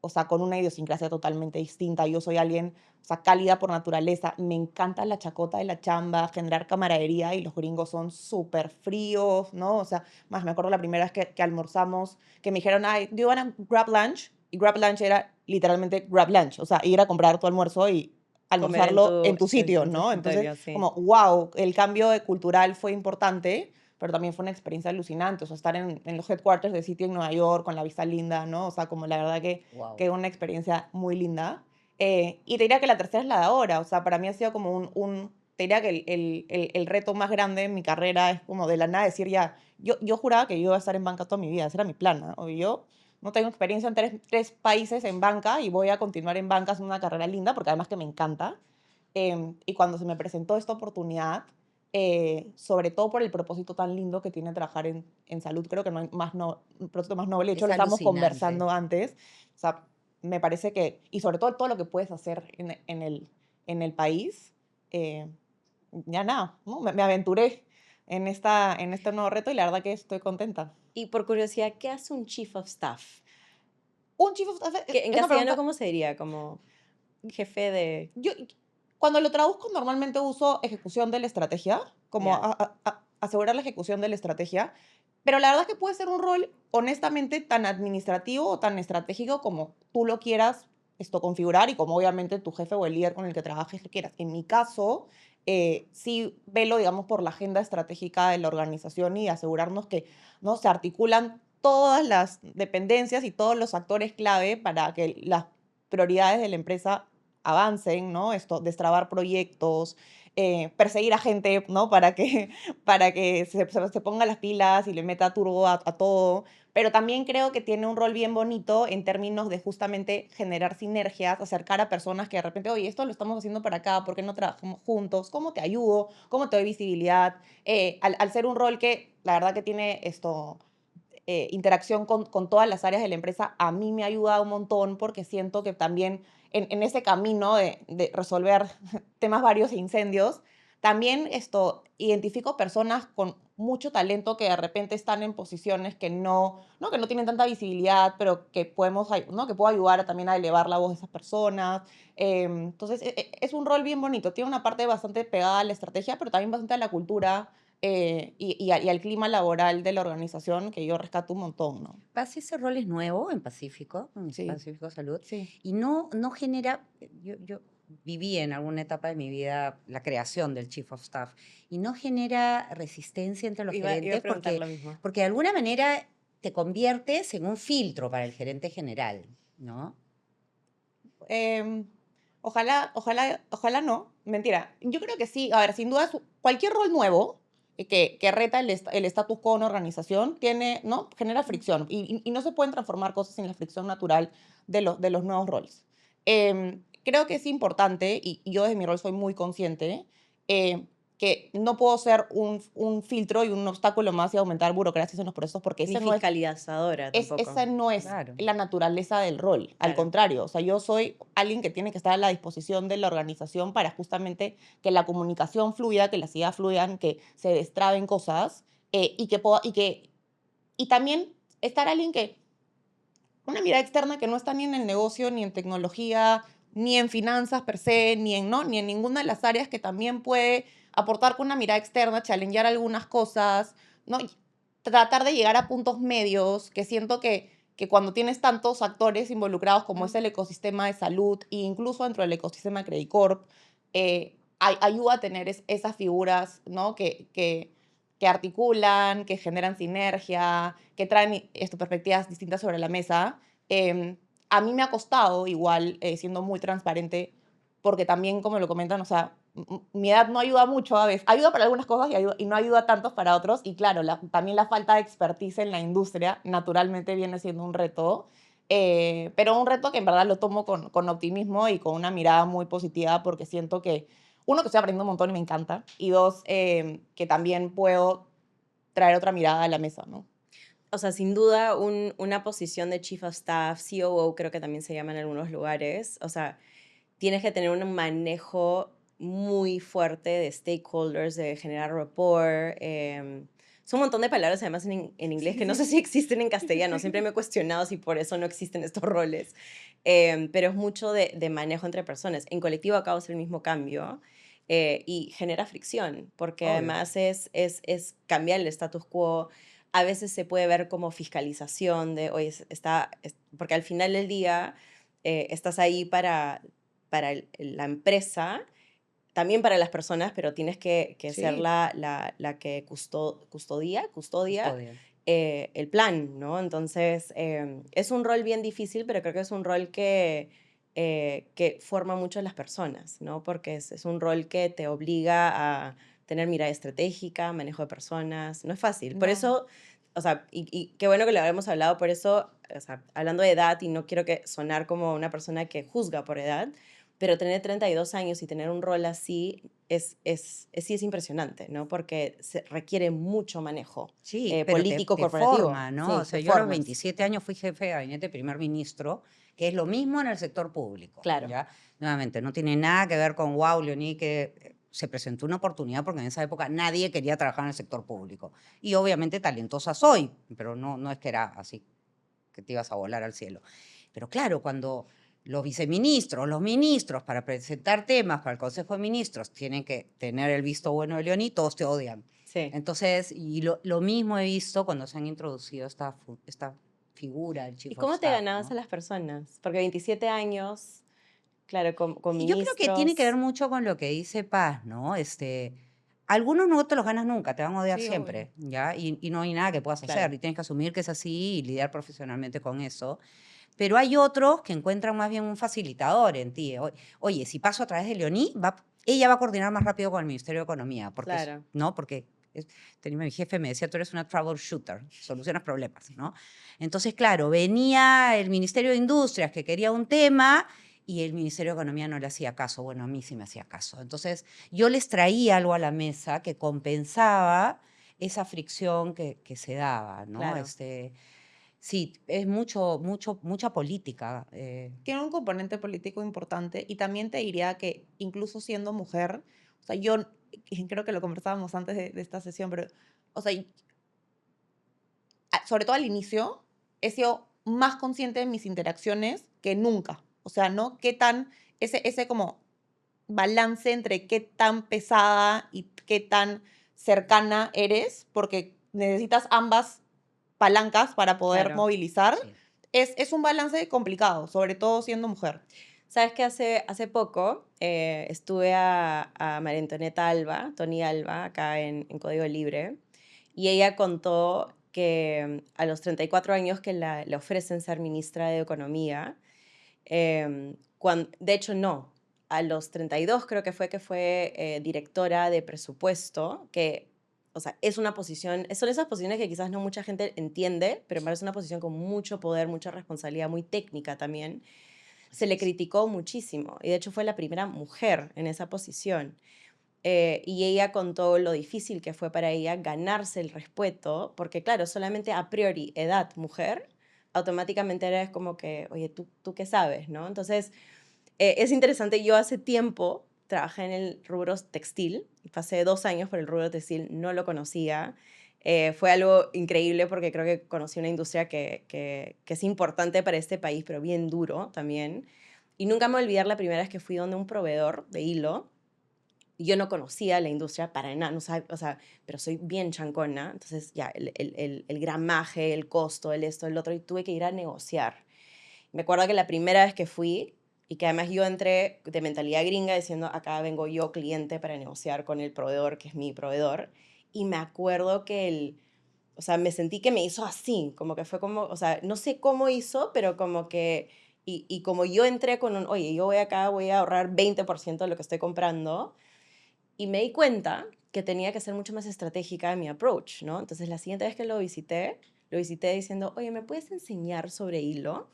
A: o sea, con una idiosincrasia totalmente distinta. Yo soy alguien, o sea, cálida por naturaleza. Me encanta la chacota de la chamba, generar camaradería y los gringos son súper fríos, ¿no? O sea, más me acuerdo la primera vez que almorzamos, que me dijeron, ay, ¿do you want to grab lunch? Y grab lunch era literalmente grab lunch, o sea, ir a comprar tu almuerzo y
C: Comer
A: almorzarlo en tu
C: en
A: sitio,
C: tu
A: ¿no? Entonces,
C: territorio, sí.
A: como, wow, el cambio cultural fue importante, pero también fue una experiencia alucinante, o sea, estar en los headquarters de sitio en Nueva York con la vista linda, ¿no? O sea, como la verdad que
B: Wow.
A: es una experiencia muy linda. Y te diría que la tercera es la de ahora, o sea, para mí ha sido como te diría que el reto más grande en mi carrera es como de la nada decir ya, yo juraba que yo iba a estar en banca toda mi vida, ese era mi plan, ¿no? O yo no tengo experiencia en tres países en banca y voy a continuar en banca haciendo una carrera linda, porque además que me encanta. Y cuando se me presentó esta oportunidad, sobre todo por el propósito tan lindo que tiene trabajar en salud, creo que no hay más un propósito más noble. De hecho,
B: Es
A: lo estábamos
B: alucinante.
A: conversando antes. O sea, me parece que, y sobre todo lo que puedes hacer en el país, eh, ya nada, ¿no? Me aventuré en este nuevo reto y la verdad que estoy contenta.
C: Y por curiosidad, ¿qué hace un Chief of Staff?
A: Un chief of staff
C: Que en
A: es una
C: castellano,
A: pregunta.
C: ¿cómo se diría? Como jefe de...
A: Yo, cuando lo traduzco, normalmente uso ejecución de la estrategia, como
C: Ya.
A: asegurar la ejecución de la estrategia, pero la verdad es que puede ser un rol, honestamente, tan administrativo o tan estratégico como tú lo quieras configurar y como obviamente tu jefe o el líder con el que trabajes lo quieras. En mi caso, sí velo, digamos, por la agenda estratégica de la organización y asegurarnos que, ¿no?, se articulan todas las dependencias y todos los actores clave para que las prioridades de la empresa avancen, ¿no? Destrabar proyectos, perseguir a gente, ¿no? Para que se ponga las pilas y le meta turbo a todo. Pero también creo que tiene un rol bien bonito en términos de justamente generar sinergias, acercar a personas que de repente, oye, esto lo estamos haciendo para acá, ¿por qué no trabajamos juntos? ¿Cómo te ayudo? ¿Cómo te doy visibilidad? Al ser un rol que la verdad que tiene interacción con todas las áreas de la empresa, a mí me ha ayudado un montón porque siento que también en ese camino de resolver temas varios e incendios, también identifico personas con mucho talento que de repente están en posiciones que no tienen tanta visibilidad, pero que ¿no?, que puedo ayudar también a elevar la voz de esas personas. Entonces, es un rol bien bonito. Tiene una parte bastante pegada a la estrategia, pero también bastante a la cultura y al clima laboral de la organización, que yo rescato un montón, ¿no?
B: Pasa ese rol es nuevo en
A: Sí,
B: Pacífico Salud,
A: sí.
B: y no genera, yo viví en alguna etapa de mi vida la creación del Chief of Staff, y no genera resistencia entre los
C: Iba a
B: gerentes
C: preguntar lo mismo.
B: porque de alguna manera te conviertes en un filtro para el gerente general, ¿no?
A: Em, ojalá no. Mentira. Yo creo que sí. A ver, sin duda, cualquier rol nuevo que reta el status quo de una organización, ¿no? Genera fricción y no se pueden transformar cosas sin la fricción natural de los nuevos roles. Creo que es importante, y yo desde mi rol soy muy consciente, que no puedo ser un filtro y un obstáculo más y aumentar burocracias en los procesos, porque
C: Ni
A: ese no es
C: fiscalizadora tampoco.
A: esa no es
B: Claro.
A: la naturaleza del rol, al
C: Claro.
A: contrario, o sea, yo soy alguien que tiene que estar a la disposición de la organización para justamente que la comunicación fluya, que las ideas fluyan, que se destraben cosas y también estar alguien que, una mirada externa que no está ni en el negocio, ni en tecnología, ni en finanzas per se, ¿no? Ni en ninguna de las áreas que también puede aportar con una mirada externa, challengear algunas cosas, ¿no? Y tratar de llegar a puntos medios que siento que cuando tienes tantos actores involucrados como es el ecosistema de salud e incluso dentro del ecosistema de Credit Corp, ayuda a tener esas figuras, ¿no? Que articulan, que generan sinergia, que traen perspectivas distintas sobre la mesa. A mí me ha costado igual, siendo muy transparente, porque también, como lo comentan, o sea, mi edad no ayuda mucho a veces. Ayuda para algunas cosas y no ayuda tanto para otros. Y claro, también la falta de expertise en la industria naturalmente viene siendo un reto. Pero un reto que en verdad lo tomo con optimismo y con una mirada muy positiva porque siento que, uno, que estoy aprendiendo un montón y me encanta, y dos, que también puedo traer otra mirada a la mesa, ¿no?
C: O sea, sin duda, una posición de Chief of Staff, COO, creo que también se llama en algunos lugares. O sea, tienes que tener un manejo muy fuerte de stakeholders, de generar rapport. Son un montón de palabras, además, en inglés, que no sé si existen en castellano. Siempre me he cuestionado si por eso no existen estos roles. Pero es mucho de manejo entre personas. En colectivo acabo de hacer el mismo cambio. Y genera fricción, porque
B: Obvio.
C: además es cambiar el status quo. A veces se puede ver como fiscalización de, oye, porque al final del día estás ahí para la empresa, también para las personas, pero tienes que ser
B: Sí.
C: la que custodia
B: Custodia.
C: el plan, ¿no? Entonces, es un rol bien difícil, pero creo que es un rol que forma mucho a las personas, ¿no? Porque es un rol que te obliga a tener mirada estratégica, manejo de personas, no es fácil. Por
A: No.
C: eso, o sea, y qué bueno que lo habíamos hablado, por eso, o sea, hablando de edad, y no quiero sonar como una persona que juzga por edad, pero tener 32 años y tener un rol así sí es impresionante, ¿no? Porque requiere mucho manejo
B: Sí, pero
C: político,
B: te
C: corporativo.
B: forma, ¿no?
C: Sí,
B: O sea,
C: te
B: yo a los
C: formas.
B: 27 años fui jefe de gabinete de primer ministro, que es lo mismo en el sector público.
C: Claro.
B: ¿Ya? Nuevamente, no tiene nada que ver con wow, Leoní, que se presentó una oportunidad porque en esa época nadie quería trabajar en el sector público. Y obviamente talentosa soy, pero no es que era así, que te ibas a volar al cielo. Pero claro, cuando los viceministros, los ministros, para presentar temas para el Consejo de Ministros, tienen que tener el visto bueno de Leoní, todos te odian.
C: Sí.
B: Entonces, y lo mismo he visto cuando se han introducido esta figura del
C: ¿Y
B: Chief of
C: cómo te
B: Staff,
C: ganabas a
B: ¿no?
C: las personas? Porque 27 años, claro, con
B: Y yo creo que tiene que ver
C: ministros.
B: mucho con lo que dice Paz, ¿no? Algunos no te los ganas nunca, te van a odiar
A: Sí,
B: siempre, ¿ya? Y no hay nada que puedas
C: Claro.
B: hacer, y tienes que asumir que es así y lidiar profesionalmente con eso. Pero hay otros que encuentran más bien un facilitador en ti. Oye, si paso a través de Leoní, ella va a coordinar más rápido con el Ministerio de Economía.
C: Claro.
B: ¿No? Porque mi jefe me decía, tú eres una troubleshooter, solucionas problemas, ¿no? Entonces, claro, venía el Ministerio de Industrias que quería un tema y el Ministerio de Economía no le hacía caso. Bueno, a mí sí me hacía caso. Entonces, yo les traía algo a la mesa que compensaba esa fricción que se daba, ¿no?
C: Claro.
B: Sí, es mucha política.
A: Tiene un componente político importante y también te diría que incluso siendo mujer, o sea, yo y creo que lo conversábamos antes de esta sesión, pero, o sea, sobre todo al inicio, he sido más consciente de mis interacciones que nunca. O sea, ¿no? Qué tan, ese como balance entre qué tan pesada y qué tan cercana eres, porque necesitas ambas palancas para poder
C: Claro.
A: movilizar.
B: Sí.
A: Es un balance complicado, sobre todo siendo mujer.
C: Sabes que hace poco estuve a María Antonieta Alba, Tony Alba, acá en Código Libre, y ella contó que a los 34 años que le ofrecen ser ministra de Economía, de hecho no, a los 32 creo que fue directora de presupuesto, que o sea, es una posición, son esas posiciones que quizás no mucha gente entiende, pero me parece una posición con mucho poder, mucha responsabilidad, muy técnica también. Se le criticó muchísimo y de hecho fue la primera mujer en esa posición. Y ella contó lo difícil que fue para ella ganarse el respeto, porque claro, solamente a priori edad mujer, automáticamente eres como que, oye, ¿tú qué sabes? ¿No? Entonces, es interesante, yo hace tiempo trabajé en el rubro textil, y pasé 2 años por el rubro textil, no lo conocía. Fue algo increíble porque creo que conocí una industria que es importante para este país, pero bien duro también. Y nunca me voy a olvidar la primera vez que fui donde un proveedor de hilo, y yo no conocía la industria para nada, no o sea, pero soy bien chancona, entonces ya el gramaje, el costo, el esto, el otro, y tuve que ir a negociar. Me acuerdo que la primera vez que fui, y que además yo entré de mentalidad gringa diciendo, acá vengo yo cliente para negociar con el proveedor, que es mi proveedor, y me acuerdo que o sea, me sentí que me hizo así, como que fue como, o sea, no sé cómo hizo, pero como que, y como yo entré con un, oye, yo voy acá, voy a ahorrar 20% de lo que estoy comprando, y me di cuenta que tenía que ser mucho más estratégica en mi approach, ¿no? Entonces, la siguiente vez que lo visité diciendo, oye, ¿me puedes enseñar sobre hilo?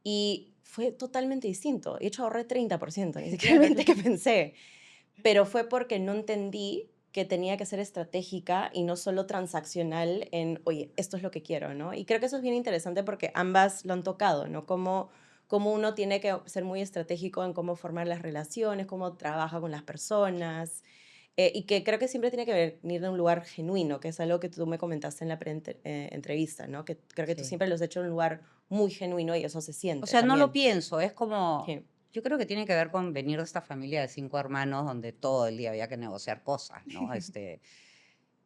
C: Y fue totalmente distinto. De hecho, ahorré 30%, ni siquiera el
A: Claro,
C: 20% que pensé. Pero fue porque no entendí que tenía que ser estratégica y no solo transaccional en, oye, esto es lo que quiero, ¿no? Y creo que eso es bien interesante porque ambas lo han tocado, ¿no? Cómo uno tiene que ser muy estratégico en cómo formar las relaciones, cómo trabaja con las personas, y que creo que siempre tiene que venir de un lugar genuino, que es algo que tú me comentaste en la entrevista, ¿no? Que creo que tú
B: Sí.
C: siempre lo has hecho en un lugar muy genuino y eso se
B: O
C: siente
B: sea, no lo
C: también.
B: pienso, es como,
C: Sí,
B: yo creo que tiene que ver con venir de esta familia de 5 hermanos donde todo el día había que negociar cosas, ¿no?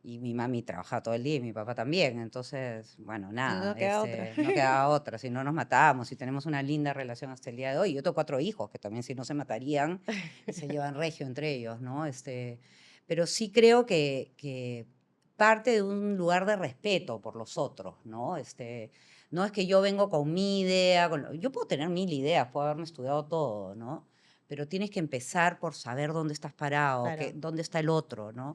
B: Y mi mami trabajaba todo el día y mi papá también, entonces, bueno, nada,
A: no queda otra.
B: no quedaba otra, si no nos matábamos y tenemos una linda relación hasta el día de hoy. Yo tengo 4 hijos que también si no se matarían y se llevan regio entre ellos, ¿no? Pero sí creo que parte de un lugar de respeto por los otros, ¿no? No es que yo vengo con mi idea, yo puedo tener 1000 ideas, puedo haberme estudiado todo, ¿no? Pero tienes que empezar por saber dónde estás parado,
C: claro.
B: dónde está el otro, ¿no?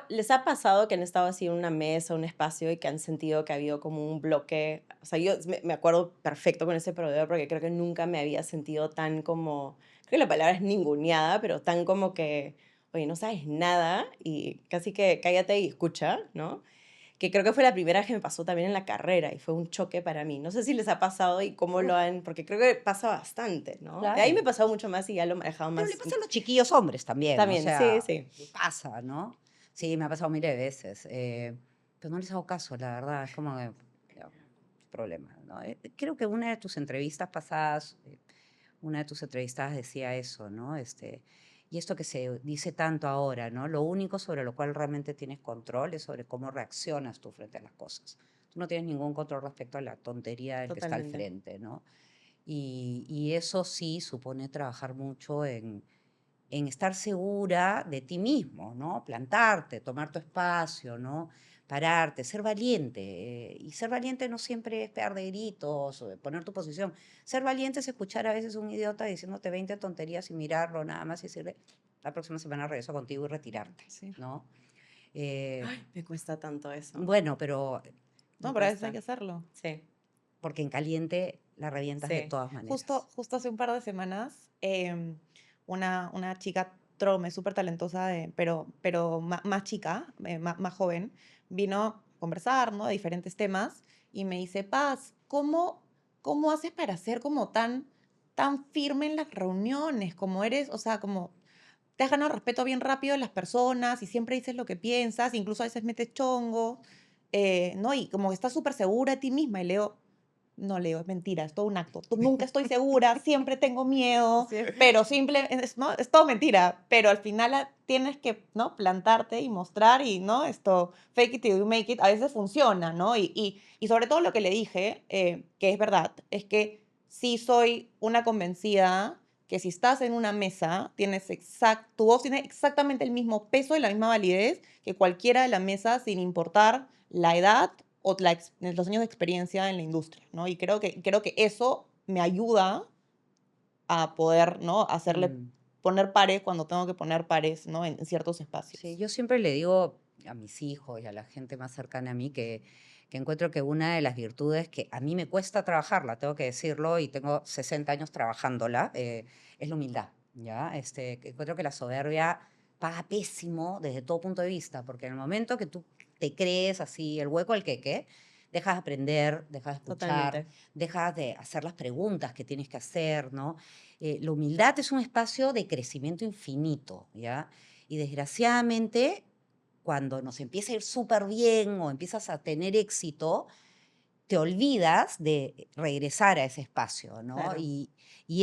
C: ¿Les ha pasado que han estado así en una mesa, un espacio y que han sentido que ha habido como un bloque? O sea, yo me acuerdo perfecto con ese proveedor porque creo que nunca me había sentido tan como, creo que la palabra es ninguneada, pero tan como que, oye, no sabes nada y casi que cállate y escucha, ¿no? Que creo que fue la primera vez que me pasó también en la carrera y fue un choque para mí. No sé si les ha pasado y cómo lo
B: Uf,
C: han, porque creo que pasa bastante, ¿no? De ahí me ha
B: claro.
C: pasado mucho más y ya lo he manejado
B: Pero le
C: más.
B: pasa a los chiquillos hombres también, o
C: También, sí,
B: sea,
C: sí.
B: pasa, ¿no? Sí, me ha pasado miles de veces, pero no les hago caso, la verdad, es como que, ya, problema, ¿no? Creo que una de tus entrevistas pasadas, una de tus entrevistadas decía eso, ¿no? Y esto que se dice tanto ahora, ¿no? Lo único sobre lo cual realmente tienes control es sobre cómo reaccionas tú frente a las cosas. Tú no tienes ningún control respecto a la tontería del que está al
C: Totalmente.
B: frente, ¿no? Y eso sí supone trabajar mucho en estar segura de ti mismo, ¿no? Plantarte, tomar tu espacio, ¿no? Pararte, ser valiente. Y ser valiente no siempre es pegar de gritos o de poner tu posición. Ser valiente es escuchar a veces a un idiota diciéndote 20 tonterías y mirarlo nada más y decirle, la próxima semana regreso contigo y retirarte,
A: Sí.
B: ¿no? Eh,
C: Ay, me cuesta tanto eso.
B: bueno, pero
C: Me
A: No, pero a veces hay
C: cuesta.
A: que hacerlo.
C: Sí,
B: porque en caliente la revientas de
C: sí.
B: todas maneras.
A: Justo hace un par de semanas, una chica trome, súper talentosa, pero más chica, más joven, vino a conversar, ¿no? De diferentes temas y me dice, Paz, ¿cómo haces para ser como tan firme en las reuniones? Como eres, o sea, como te has ganado respeto bien rápido de las personas y siempre dices lo que piensas, incluso a veces metes chongo, ¿no? Y como que estás súper segura de ti misma y Leo. No, Leo, es mentira, es todo un acto. Nunca estoy segura, siempre tengo miedo,
C: Sí.
A: pero ¿no? Es todo mentira. Pero al final tienes que, ¿no? Plantarte y mostrar y, ¿no? Esto, fake it till you make it, a veces funciona, ¿no? Y sobre todo lo que le dije, que es verdad, es que sí soy una convencida que si estás en una mesa, tu voz tiene exactamente el mismo peso y la misma validez que cualquiera de la mesa, sin importar la edad o los años de experiencia en la industria, ¿no? Y creo que eso me ayuda a poder, ¿no? Hacerle
B: Mm.
A: poner pares cuando tengo que poner pares, ¿no? En ciertos espacios.
B: Sí, yo siempre le digo a mis hijos y a la gente más cercana a mí que encuentro que una de las virtudes que a mí me cuesta trabajarla, tengo que decirlo, y tengo 60 años trabajándola, es la humildad, ¿ya? Que encuentro que la soberbia paga pésimo desde todo punto de vista, porque en el momento que tú te crees así el hueco al queque, dejas de aprender, dejas de escuchar,
C: Totalmente.
B: dejas de hacer las preguntas que tienes que hacer, ¿no? La humildad es un espacio de crecimiento infinito, ¿ya? Y desgraciadamente, cuando nos empieza a ir súper bien o empiezas a tener éxito, te olvidas de regresar a ese espacio, ¿no?
C: Claro.
B: Y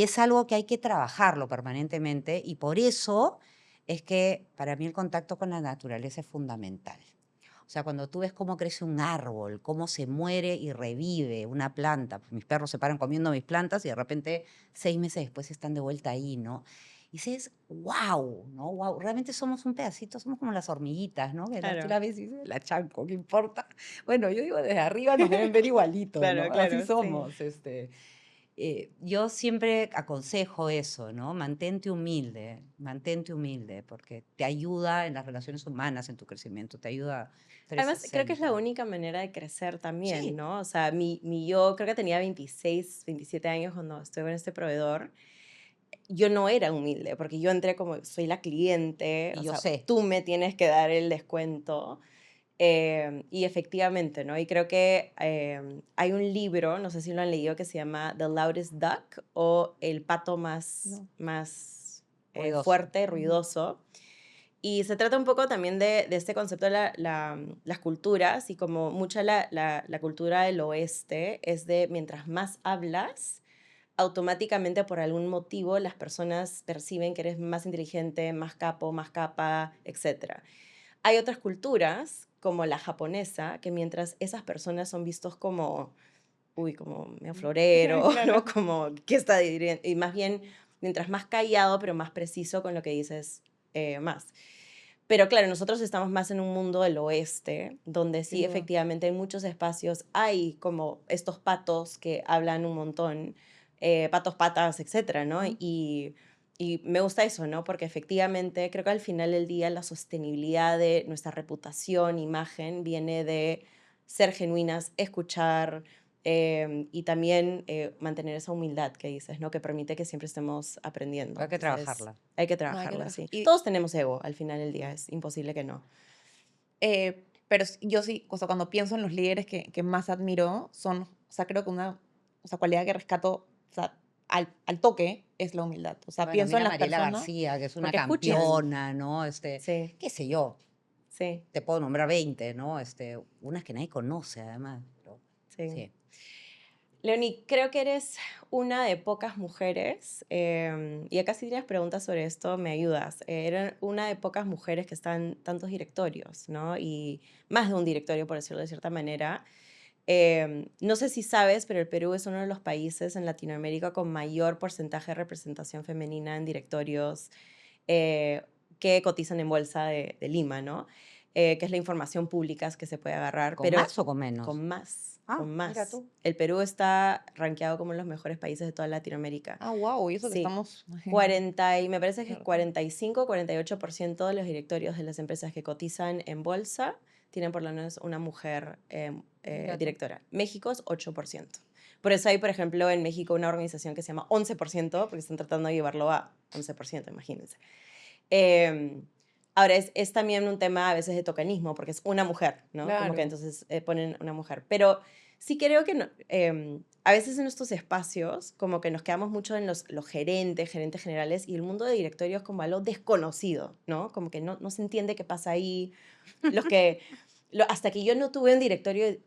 B: es algo que hay que trabajarlo permanentemente y por eso es que para mí el contacto con la naturaleza es fundamental. O sea, cuando tú ves cómo crece un árbol, cómo se muere y revive una planta, mis perros se paran comiendo mis plantas y de repente 6 meses después están de vuelta ahí, ¿no? Y dices, wow, ¿no? Wow, realmente somos un pedacito, somos como las hormiguitas, ¿no? Que tú
C: Claro,
B: la ves y dices, la chanco, ¿qué importa? Bueno, yo digo, desde arriba nos deben ver igualitos,
C: claro,
B: ¿no? Así
C: claro, sí.
B: somos. Yo siempre aconsejo eso, ¿no? Mantente humilde, porque te ayuda en las relaciones humanas, en tu crecimiento, te ayuda
C: Además, creo que es la
B: 360.
C: única manera de crecer también,
B: Sí,
C: ¿no? O sea, mi yo creo que tenía 26, 27 años cuando estuve con este proveedor. Yo no era humilde, porque yo entré como, soy la cliente,
B: y
C: o
B: yo
C: sea,
B: sé.
C: tú me tienes que dar el descuento. Y efectivamente, ¿no? Y creo que hay un libro, no sé si lo han leído, que se llama The Loudest Duck o El pato más,
A: No.
C: más
B: Ruidoso.
C: fuerte,
A: Ujú.
C: ruidoso. Y se trata un poco también de este concepto de las culturas y como mucha la cultura del oeste es de mientras más hablas, automáticamente por algún motivo las personas perciben que eres más inteligente, más capo, más capa, etcétera. Hay otras culturas, como la japonesa, que mientras esas personas son vistos como, uy, como medio florero, ¿no?
A: Claro.
C: Como, ¿qué está diciendo? Y más bien, mientras más callado, pero más preciso con lo que dices más. Pero claro, nosotros estamos más en un mundo del oeste, donde
A: Sin
C: sí,
A: duda.
C: efectivamente, en muchos espacios hay como estos patos que hablan un montón, patos, patas, etcétera, ¿no?
A: Ujú.
C: Y me gusta eso, ¿no? Porque efectivamente creo que al final del día la sostenibilidad de nuestra reputación, imagen, viene de ser genuinas, escuchar y también mantener esa humildad que dices, ¿no? Que permite que siempre estemos aprendiendo.
B: Hay que
C: Entonces,
B: trabajarla.
C: hay que
A: No, hay que
C: trabajarla,
A: trabajar.
C: sí.
A: Y
C: Todos tenemos ego al final del día, es imposible que no.
A: Pero yo sí, o sea, cuando pienso en los líderes que más admiro, son, o sea, creo que una, o sea, cualidad que rescato, o sea, al toque es la humildad. O sea,
B: Bueno,
A: pienso en
B: mira a
A: las
B: Mariela
A: personas
B: García, que es una
C: Porque escuchan.
B: campeona, ¿no?
C: Sí,
B: Qué sé yo,
C: sí,
B: te puedo nombrar 20, ¿no? Unas que nadie conoce, además. Pero,
C: sí.
B: sí.
C: Leonie, creo que eres una de pocas mujeres, y acá si tienes preguntas sobre esto, me ayudas. Eres una de pocas mujeres que están en tantos directorios, ¿no? Y más de un directorio, por decirlo de cierta manera. No sé si sabes, pero el Perú es uno de los países en Latinoamérica con mayor porcentaje de representación femenina en directorios eh, que cotizan en bolsa de Lima, ¿no? Que es la información pública que se puede agarrar,
B: ¿Con
C: pero
B: más o con menos?
C: con más,
B: Ah,
C: con
B: mira
C: más.
B: tú.
C: El Perú está rankeado como uno de los mejores países de toda Latinoamérica.
A: ah, wow, y eso que
C: Sí,
A: estamos
C: 40 y me parece que
A: cerca.
C: 45-48% de los directorios de las empresas que cotizan en bolsa tienen por lo menos una mujer
B: Mira tú.
C: directora. México es 8%. Por eso hay, por ejemplo, en México una organización que se llama 11%, porque están tratando de llevarlo a 11%, imagínense. Eh, Ahora, es también un tema a veces de tokenismo, porque es una mujer, ¿no? Como que
A: Claro.
C: entonces ponen una mujer. Pero sí creo que a veces en estos espacios, como que nos quedamos mucho en los gerentes, gerentes generales, y el mundo de directorios como algo desconocido, ¿no? Como que no se entiende qué pasa ahí. Los que, hasta que yo no tuve un directorio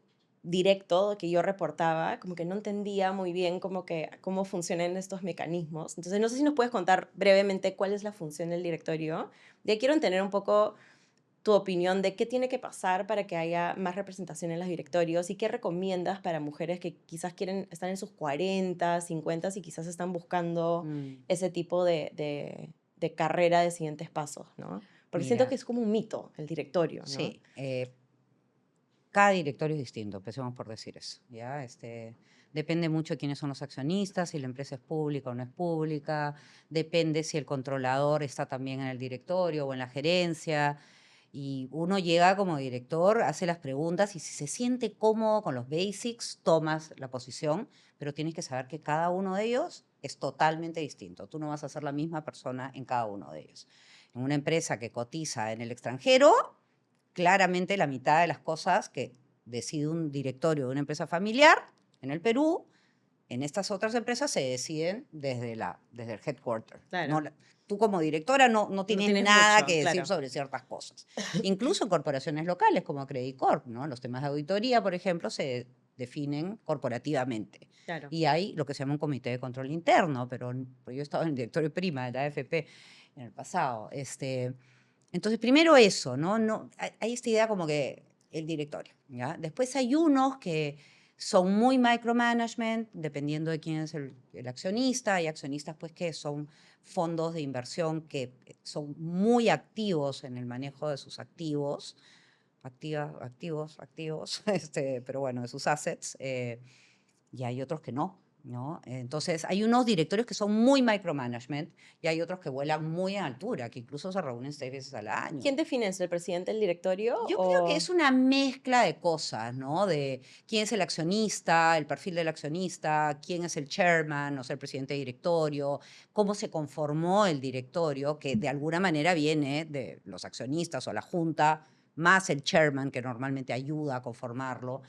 C: directo que yo reportaba, como que no entendía muy bien cómo funcionan estos mecanismos. Entonces, no sé si nos puedes contar brevemente cuál es la función del directorio. Ya quiero entender un poco tu opinión de qué tiene que pasar para que haya más representación en los directorios y qué recomiendas para mujeres que quizás quieren estar en sus 40, 50 y quizás están buscando
B: Mm,
C: ese tipo de carrera de siguientes pasos, ¿no? Porque siento que
B: mira,
C: es como un mito el directorio, ¿no?
B: sí. Cada directorio es distinto, empecemos por decir eso, ¿ya? Depende mucho de quiénes son los accionistas, si la empresa es pública o no es pública, depende si el controlador está también en el directorio o en la gerencia. Y uno llega como director, hace las preguntas y si se siente cómodo con los basics, tomas la posición, pero tienes que saber que cada uno de ellos es totalmente distinto. Tú no vas a ser la misma persona en cada uno de ellos. En una empresa que cotiza en el extranjero, claramente la mitad de las cosas que decide un directorio de una empresa familiar en el Perú, en estas otras empresas se deciden desde el headquarter.
C: Claro.
B: Tú como directora no tienes
C: tienes
B: nada
C: mucho,
B: que decir
C: claro.
B: sobre ciertas cosas. Incluso en corporaciones locales como Credit Corp, ¿no? Los temas de auditoría, por ejemplo, se definen corporativamente.
C: Claro.
B: Y hay lo que se llama un comité de control interno, pero yo he estado en el directorio prima de la AFP en el pasado. Entonces, primero eso, ¿no? Hay esta idea como que el directorio, ¿ya? Después hay unos que son muy micromanagement, dependiendo de quién es el accionista. Hay accionistas pues que son fondos de inversión que son muy activos en el manejo de sus activos, activos, pero bueno, de sus assets, y hay otros que no, ¿no? Entonces, hay unos directorios que son muy micromanagement y hay otros que vuelan muy a altura, que incluso se reúnen 6 veces al año.
C: ¿Quién define eso? ¿El presidente del directorio?
B: Yo creo que es una mezcla de cosas, ¿no? De quién es el accionista, el perfil del accionista, quién es el chairman, o sea, el presidente de directorio, cómo se conformó el directorio, que de alguna manera viene de los accionistas o la junta, más el chairman, que normalmente ayuda a conformarlo.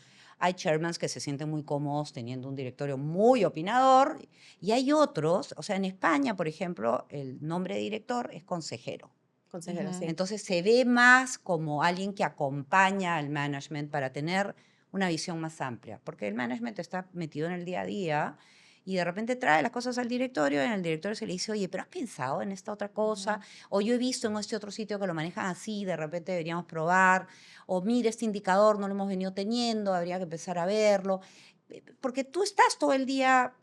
B: Hay chairmans que se sienten muy cómodos teniendo un directorio muy opinador y hay otros, o sea, en España, por ejemplo, el nombre de director es consejero.
C: Consejero,
A: Ujú.
C: sí.
B: Entonces se ve más como alguien que acompaña al management para tener una visión más amplia, porque el management está metido en el día a día y de repente trae las cosas al directorio y en el directorio se le dice, oye, pero ¿has pensado en esta otra cosa? O yo he visto en este otro sitio que lo manejan así, de repente deberíamos probar, o mira, este indicador no lo hemos venido teniendo, habría que empezar a verlo, porque tú estás todo el día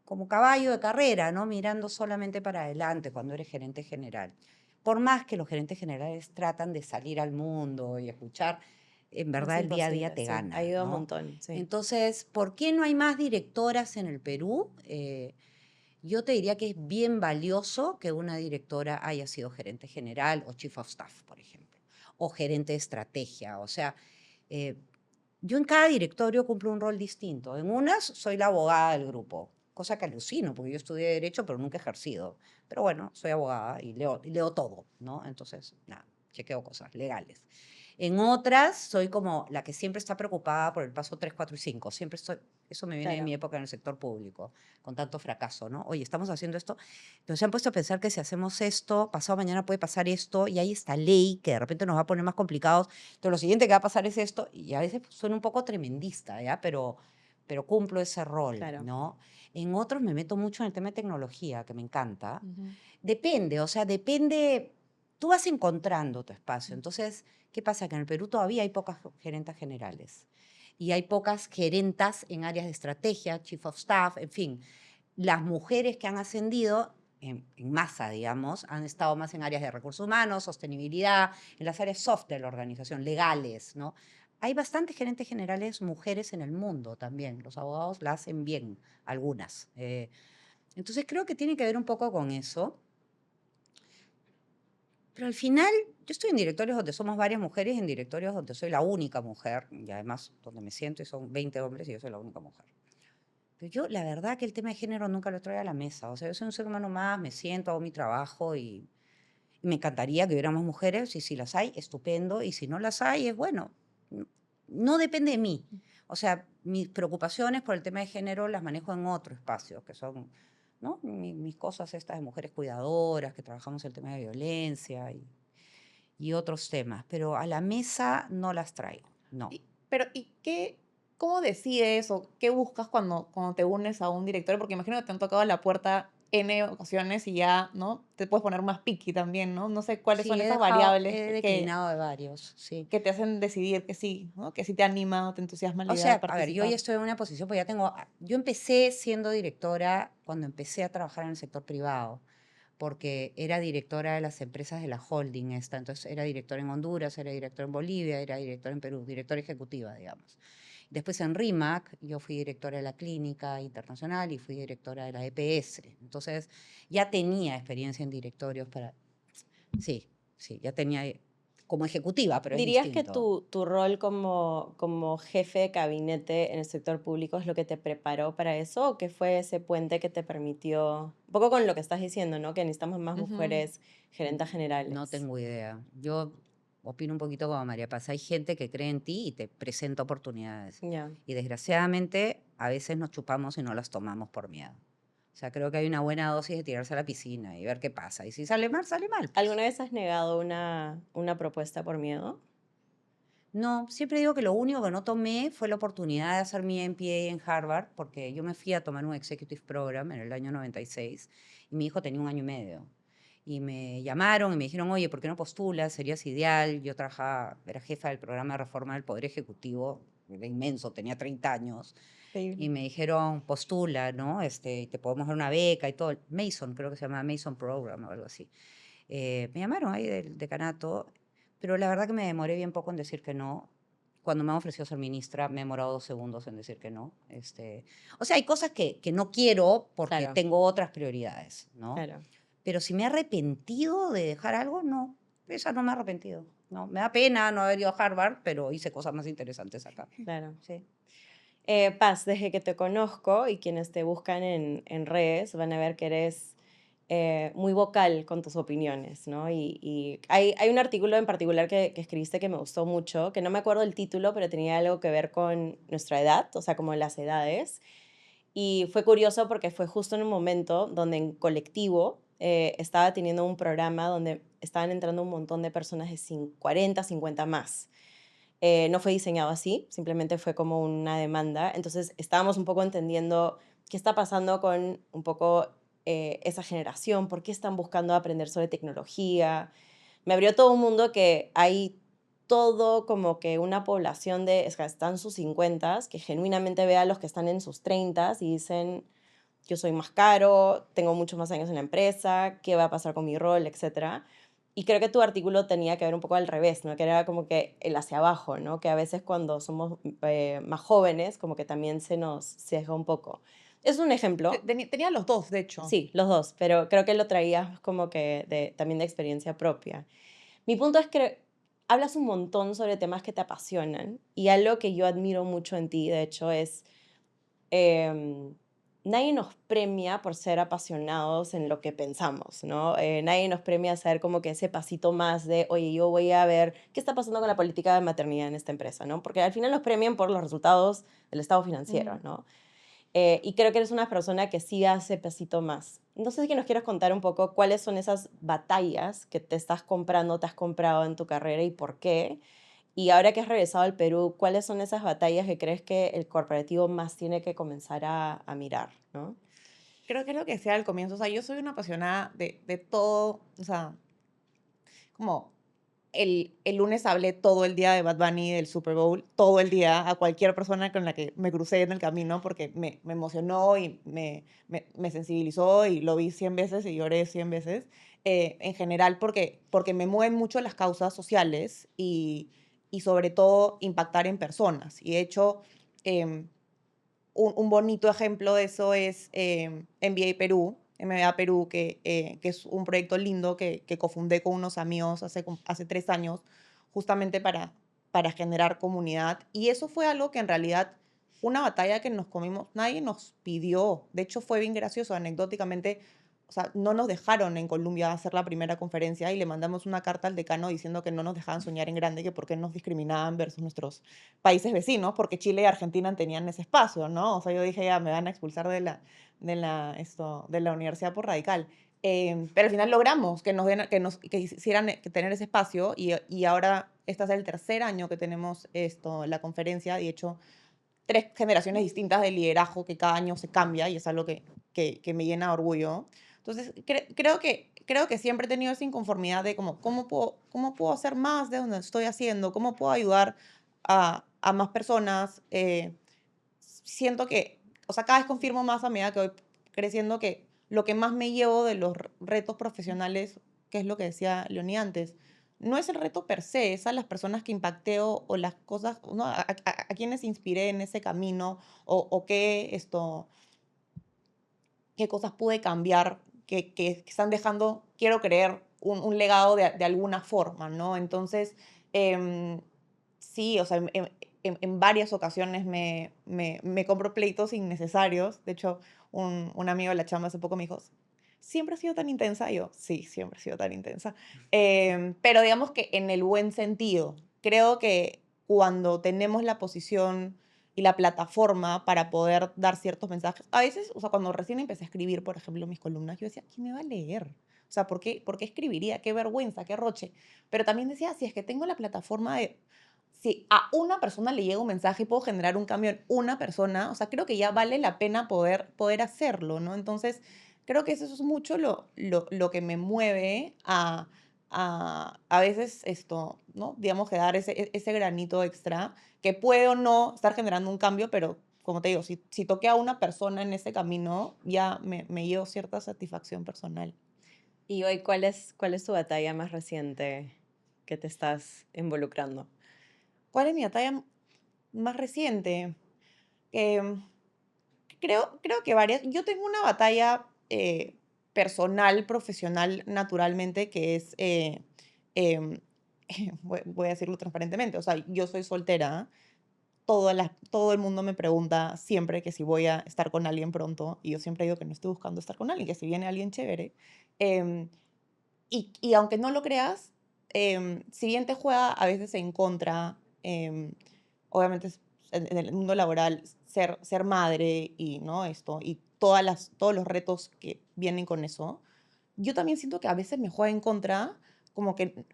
B: como caballo de carrera, ¿no? Mirando solamente para adelante cuando eres gerente general. Por más que los gerentes generales tratan de salir al mundo y escuchar, en
C: Es
B: verdad el día a día
C: imposible,
B: te
C: sí.
B: gana,
C: Ayuda un
B: ¿no?
C: montón, sí.
B: Entonces, ¿por qué no hay más directoras en el Perú? Yo te diría que es bien valioso que una directora haya sido gerente general o chief of staff, por ejemplo, o gerente de estrategia. O sea, eh, yo en cada directorio cumplo un rol distinto. En unas soy la abogada del grupo, cosa que alucino, porque yo estudié Derecho, pero nunca he ejercido. Pero bueno, soy abogada y leo todo, ¿no? Entonces, nada, chequeo cosas legales. En otras soy como la que siempre está preocupada por el paso 3, 4 y 5. Siempre estoy, eso me viene de
C: Claro.
B: mi época en el sector público, con tanto fracaso, ¿no? Oye, estamos haciendo esto, pero se han puesto a pensar que si hacemos esto, pasado mañana puede pasar esto, y hay esta ley que de repente nos va a poner más complicados. Entonces, lo siguiente que va a pasar es esto, y a veces suena un poco tremendista, ¿ya? Pero cumplo ese rol,
C: Claro.
B: ¿no? En otros me meto mucho en el tema de tecnología, que me encanta.
A: Ujú.
B: Depende, o sea, depende, tú vas encontrando tu espacio. Entonces, ¿qué pasa? Que en el Perú todavía hay pocas gerentas generales y hay pocas gerentas en áreas de estrategia, chief of staff, en fin. Las mujeres que han ascendido en masa, digamos, han estado más en áreas de recursos humanos, sostenibilidad, en las áreas soft de la organización, legales, ¿no? Hay bastantes gerentes generales mujeres en el mundo también. Los abogados la hacen bien, algunas. Entonces creo que tiene que ver un poco con eso. Pero al final, yo estoy en directorios donde somos varias mujeres y en directorios donde soy la única mujer, y además donde me siento y son 20 hombres y yo soy la única mujer. Pero yo, la verdad, que el tema de género nunca lo traigo a la mesa. O sea, yo soy un ser humano más, me siento, hago mi trabajo y me encantaría que hubiéramos mujeres, y si las hay, estupendo, y si no las hay, es bueno. No depende de mí. O sea, mis preocupaciones por el tema de género las manejo en otro espacio, que son, ¿no? Mis cosas estas de mujeres cuidadoras, que trabajamos el tema de violencia y otros temas, pero a la mesa no las traigo, no.
A: Pero, cómo decides o qué buscas cuando te unes a un directorio? Porque imagino que te han tocado la puerta N ocasiones y ya, ¿no? Te puedes poner más picky también, ¿no? No sé cuáles son
B: Sí,
A: esas variables
B: he
A: que
B: declinado de varios, sí.
A: que te hacen decidir que sí, ¿no? Que sí te anima o te entusiasma la
B: O
A: idea de
B: sea, a ver, yo ya
A: participar.
B: estoy en una posición, pues ya tengo, yo empecé siendo directora cuando empecé a trabajar en el sector privado, porque era directora de las empresas de la holding esta, entonces era directora en Honduras, era directora en Bolivia, era directora en Perú, directora ejecutiva, digamos. Después en RIMAC, yo fui directora de la clínica internacional y fui directora de la EPS. Entonces, ya tenía experiencia en directorios para... Sí, sí, ya tenía como ejecutiva, pero es
C: ¿Dirías que
B: distinto.
C: tu rol como jefe de gabinete en el sector público es lo que te preparó para eso o qué fue ese puente que te permitió, un poco con lo que estás diciendo, ¿no? Que necesitamos más
A: Ujú.
C: mujeres gerentas
B: No
C: generales.
B: tengo idea. Yo opino un poquito como María Paz. Hay gente que cree en ti y te presenta oportunidades.
C: Ya.
B: Y desgraciadamente a veces nos chupamos y no las tomamos por miedo. O sea, creo que hay una buena dosis de tirarse a la piscina y ver qué pasa. Y si sale mal, pues.
C: ¿Alguna vez has negado una propuesta por miedo?
B: No, siempre digo que lo único que no tomé fue la oportunidad de hacer mi MPA en Harvard, porque yo me fui a tomar un Executive Program en el año 96 y mi hijo tenía 1 año y medio. Y me llamaron y me dijeron, oye, ¿por qué no postulas? Serías ideal. Yo trabajaba, era jefa del programa de reforma del Poder Ejecutivo, era inmenso, tenía 30 años. Y
C: Increíble.
B: me dijeron, postula, ¿no? Te podemos dar una beca y todo. Mason, creo que se llama Mason Program o algo así. Me llamaron ahí del decanato, pero la verdad que me demoré bien poco en decir que no. Cuando me han ofrecido ser ministra, me he demorado 2 segundos en decir que no. O sea, hay cosas que no quiero porque
C: Claro,
B: tengo otras prioridades, ¿no?
C: claro,
B: Pero si me he arrepentido de dejar algo, no. Esa no me he arrepentido. No, me da pena no haber ido a Harvard, pero hice cosas más interesantes acá.
C: claro.
B: Sí.
C: Paz, desde que te conozco y quienes te buscan en redes van a ver que eres muy vocal con tus opiniones, ¿no? Y hay un artículo en particular que escribiste que me gustó mucho, que no me acuerdo el título, pero tenía algo que ver con nuestra edad, o sea, como las edades. Y fue curioso porque fue justo en un momento donde en colectivo estaba teniendo un programa donde estaban entrando un montón de personas de 40, 50 más. No fue diseñado así, simplemente fue como una demanda. Entonces estábamos un poco entendiendo qué está pasando con un poco esa generación, por qué están buscando aprender sobre tecnología. Me abrió todo un mundo que hay todo como que una población de, es que están sus 50 que genuinamente ve a los que están en sus 30 y dicen, yo soy más caro, tengo muchos más años en la empresa, qué va a pasar con mi rol, etcétera. Y creo que tu artículo tenía que ver un poco al revés, ¿no? Que era como que el hacia abajo, ¿no? Que a veces cuando somos más jóvenes, como que también se nos sesga un poco. Es un ejemplo,
A: Tenía los dos, de hecho.
C: sí, los dos, pero creo que lo traías como que también de experiencia propia. Mi punto es que hablas un montón sobre temas que te apasionan y algo que yo admiro mucho en ti, de hecho, es em, nadie nos premia por ser apasionados en lo que pensamos, ¿no? Nadie nos premia hacer como que ese pasito más de, oye, yo voy a ver qué está pasando con la política de maternidad en esta empresa, ¿no? Porque al final nos premian por los resultados del estado financiero,
A: Ujú.
C: ¿no? Y creo que eres una persona que sí hace pasito más. No sé si que nos quieras contar un poco cuáles son esas batallas que te estás comprando, te has comprado en tu carrera y por qué. Y ahora que has regresado al Perú, ¿cuáles son esas batallas que crees que el corporativo más tiene que comenzar a mirar, ¿no?
A: Creo que es lo que sea al comienzo. O sea, yo soy una apasionada de todo. O sea, como el lunes hablé todo el día de Bad Bunny, del Super Bowl, todo el día, a cualquier persona con la que me crucé en el camino, porque me emocionó y me sensibilizó y lo vi 100 veces y lloré 100 veces. En general, porque me mueven mucho las causas sociales y sobre todo impactar en personas. Y de hecho, em, un bonito ejemplo de eso es MBA Perú, MBA Perú, que es un proyecto lindo que cofundé con unos amigos hace 3 años, justamente para generar comunidad. Y eso fue algo que en realidad, una batalla que nos comimos, nadie nos pidió. De hecho, fue bien gracioso, anecdóticamente. O sea, no nos dejaron en Colombia hacer la primera conferencia y le mandamos una carta al decano diciendo que no nos dejaban soñar en grande, que por qué nos discriminaban versus nuestros países vecinos, porque Chile y Argentina tenían ese espacio, ¿no? O sea, yo dije, ya me van a expulsar de la universidad por radical. Pero al final logramos que hicieran que tener ese espacio y ahora este es el tercer año que tenemos la conferencia y de hecho 3 generaciones distintas de liderazgo que cada año se cambia y es algo que me llena de orgullo. Entonces, creo que siempre he tenido esa inconformidad de como, ¿cómo puedo hacer más de donde estoy haciendo? ¿Cómo puedo ayudar a más personas? Siento que, o sea, cada vez confirmo más a medida que voy creciendo que lo que más me llevo de los retos profesionales, que es lo que decía Leoní antes, no es el reto per se, es a las personas que impacté o las cosas, ¿no? A quienes inspiré en ese camino o qué cosas pude cambiar que están dejando, quiero creer, un legado de alguna forma, ¿no? Entonces, em, sí, o sea, en varias ocasiones me compro pleitos innecesarios. De hecho, un amigo de la chamba hace poco me dijo, ¿siempre has sido tan intensa? Y yo, sí, siempre he sido tan intensa. Pero digamos que en el buen sentido. Creo que cuando tenemos la posición y la plataforma para poder dar ciertos mensajes. A veces, o sea, cuando recién empecé a escribir, por ejemplo, mis columnas, yo decía, ¿quién me va a leer? O sea, por qué escribiría? Qué vergüenza, qué roche. Pero también decía, si es que tengo la plataforma de, si a una persona le llega un mensaje y puedo generar un cambio en una persona, o sea, creo que ya vale la pena poder hacerlo, ¿no? Entonces, creo que eso es mucho lo que me mueve a veces esto, ¿no? Digamos que dar ese granito extra que puede o no estar generando un cambio, pero como te digo, si toqué a una persona en ese camino, ya me llevo cierta satisfacción personal.
C: Y hoy, ¿cuál es tu batalla más reciente que te estás involucrando?
A: ¿Cuál es mi batalla más reciente? Em, creo que varias. Yo tengo una batalla personal, profesional, naturalmente, que es, em, voy a decirlo transparentemente, o sea, yo soy soltera. Todo el mundo me pregunta siempre que si voy a estar con alguien pronto, y yo siempre digo que no estoy buscando estar con alguien, que si viene alguien chévere. em, y aunque no lo creas, si bien te juega a veces en contra, obviamente en el mundo laboral, ser madre y, ¿no? Y todos los retos que vienen con eso, yo también siento que a veces me juega en contra, como que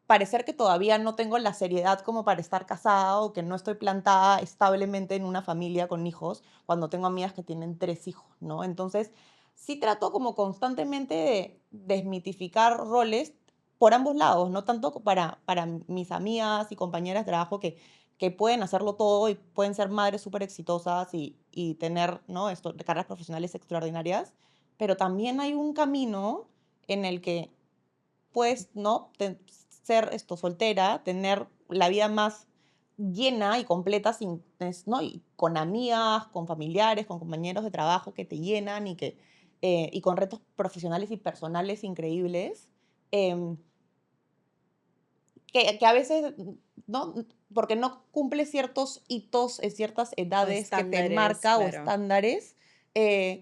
A: parecer que todavía no tengo la seriedad como para estar casada o que no estoy plantada establemente en una familia con hijos, cuando tengo amigas que tienen 3 hijos, ¿no? Entonces, sí trato como constantemente de desmitificar roles por ambos lados, no tanto para mis amigas y compañeras de trabajo que pueden hacerlo todo y pueden ser madres súper exitosas y tener, ¿no? Carreras profesionales extraordinarias, pero también hay un camino en el que puedes, ¿no? Ser soltera, tener la vida más llena y completa ¿no? Y con amigas, con familiares, con compañeros de trabajo que te llenan y con retos profesionales y personales increíbles, em, que a veces, ¿no? Porque no cumple ciertos hitos en ciertas
C: O
A: edades que te
C: estándares,
A: marca o
C: claro.
A: estándares,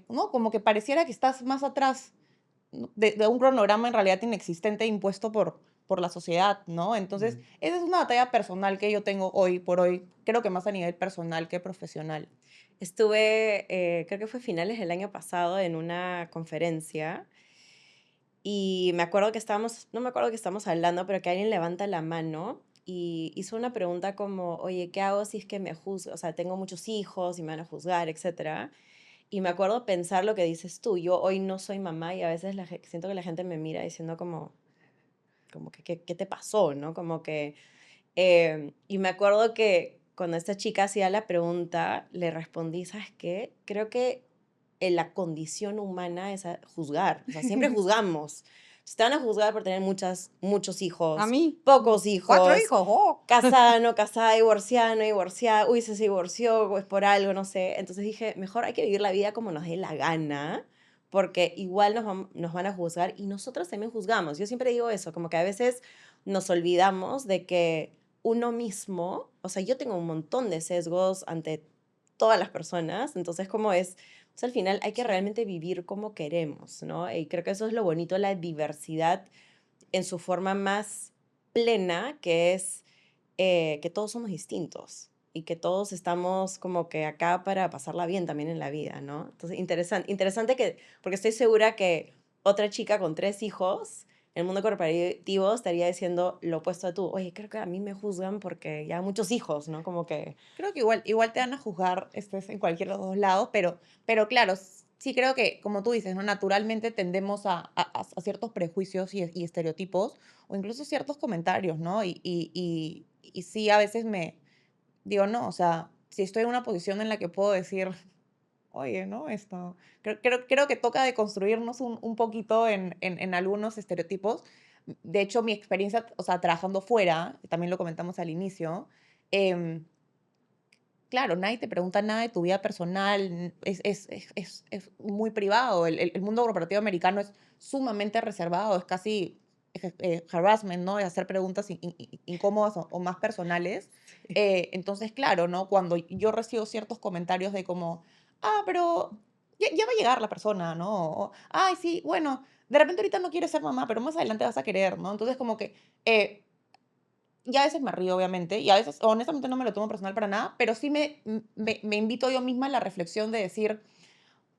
A: ¿no? Como que pareciera que estás más atrás, ¿no? De un cronograma en realidad inexistente impuesto por la sociedad, ¿no? Entonces,
C: Mm.
A: esa es una batalla personal que yo tengo hoy por hoy, creo que más a nivel personal que profesional.
C: Estuve, creo que fue finales del año pasado, en una conferencia y me acuerdo que estábamos, no me acuerdo que estábamos hablando, pero que alguien levanta la mano y hizo una pregunta como, oye, ¿qué hago si es que me juzgo? O sea, tengo muchos hijos y me van a juzgar, etcétera. Y me acuerdo pensar lo que dices tú. Yo hoy no soy mamá y a veces siento que la gente me mira diciendo como que, ¿qué te pasó? ¿No? Como que, y me acuerdo que cuando esta chica hacía la pregunta, le respondí, ¿sabes qué? Creo que la condición humana es juzgar. O sea, siempre juzgamos. Si te van a juzgar por tener muchos
B: A
C: hijos,
B: mí,
C: pocos
B: 4
C: hijos,
B: hijos, oh.
C: casada, no casada, divorciada, no divorciada, uy, se divorció, pues por algo, no sé. Entonces dije, mejor hay que vivir la vida como nos dé la gana, porque igual nos van a juzgar y nosotros también juzgamos. Yo siempre digo eso, como que a veces nos olvidamos de que uno mismo, o sea, yo tengo un montón de sesgos ante todas las personas, entonces como es, o sea, al final hay que realmente vivir como queremos, ¿no? Y creo que eso es lo bonito, la diversidad en su forma más plena, que es que todos somos distintos y que todos estamos como que acá para pasarla bien también en la vida, ¿no? Entonces, interesante que, porque estoy segura que otra chica con 3 hijos en el mundo corporativo estaría diciendo lo opuesto a tú. Oye, creo que a mí me juzgan porque ya muchos hijos, ¿no? Como que...
A: Creo que igual te van a juzgar estés en cualquiera de los dos lados, pero claro, sí creo que, como tú dices, ¿no? Naturalmente tendemos a ciertos prejuicios y estereotipos, o incluso ciertos comentarios, ¿no? Y sí, a veces digo, no, o sea, si estoy en una posición en la que puedo decir, oye, ¿no? Creo que toca deconstruirnos un poquito en algunos estereotipos. de hecho, mi experiencia, o sea, trabajando fuera, también lo comentamos al inicio, em, claro, nadie te pregunta nada de tu vida personal, es muy privado. El mundo corporativo americano es sumamente reservado, es casi harassment, ¿no? De hacer preguntas incómodas o más personales. Entonces, claro, ¿no? Cuando yo recibo ciertos comentarios de como, pero ya va a llegar la persona, ¿no? O, ay, sí, bueno, de repente ahorita no quieres ser mamá, pero más adelante vas a querer, ¿no? Entonces, como que y a veces me río, obviamente, y a veces, honestamente, no me lo tomo personal para nada, pero sí me invito yo misma a la reflexión de decir,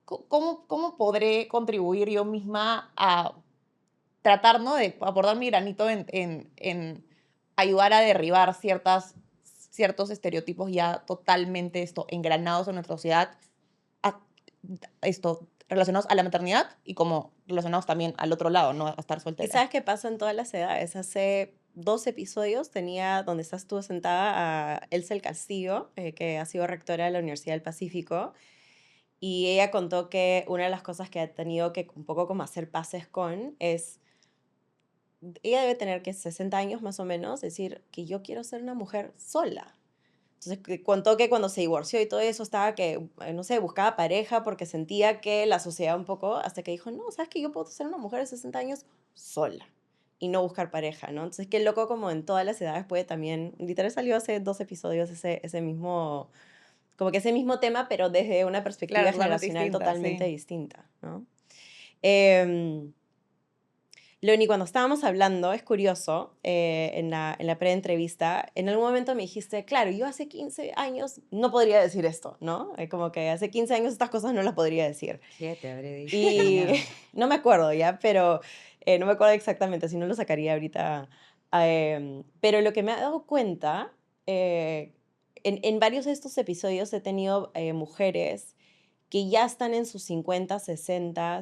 A: ¿cómo podré contribuir yo misma a tratar, ¿no? De aportar mi granito en ayudar a derribar ciertos estereotipos ya totalmente engranados en nuestra sociedad, a- relacionados a la maternidad y como relacionados también al otro lado, ¿no? A estar
C: ¿Y
A: soltera.
C: sabes qué pasa en todas las edades? Hace 2 episodios tenía donde estás tú sentada a Elsa El Castillo, que ha sido rectora de la Universidad del Pacífico, y ella contó que una de las cosas que ha tenido que un poco como hacer paces con es, ella debe tener que 60 años más o menos, decir que yo quiero ser una mujer sola. Entonces contó que cuando se divorció y todo eso estaba que, no sé, buscaba pareja porque sentía que la sociedad un poco, hasta que dijo, no, sabes que yo puedo ser una mujer de 60 años sola y no buscar pareja, ¿no? Entonces qué loco como en todas las edades puede también, literal salió hace 2 episodios ese mismo, como que ese mismo tema, pero desde una
A: Claro,
C: perspectiva
A: totalmente
C: generacional
A: distinta,
C: totalmente
A: sí.
C: distinta, ¿no? Em, Leonie, cuando estábamos hablando, es curioso, en la pre-entrevista, en algún momento me dijiste, claro, yo hace 15 años no podría decir esto, ¿no? Como que hace 15 años estas cosas no las podría decir.
B: 7 habré dicho,
C: Y
B: mierda.
C: no me acuerdo ya, pero no me acuerdo exactamente, si no lo sacaría ahorita. Pero lo que me he dado cuenta, en varios de estos episodios he tenido mujeres que ya están en sus 50, 60.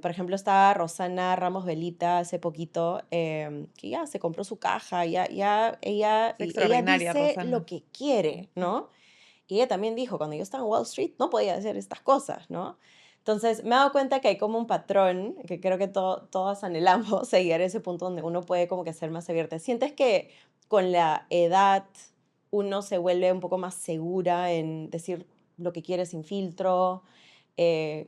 C: Por ejemplo, estaba Rosana Ramos Velita hace poquito, que ya se compró su caja,
A: Es
C: ella
A: extraordinaria,
C: dice lo
A: Rosana.
C: que quiere, ¿no? Y ella también dijo, cuando yo estaba en Wall Street no podía hacer estas cosas, ¿no? Entonces me he dado cuenta que hay como un patrón que creo que todas anhelamos llegar a ese punto donde uno puede como que ser más abierta. ¿Sientes que con la edad uno se vuelve un poco más segura en decir lo que quiere sin filtro?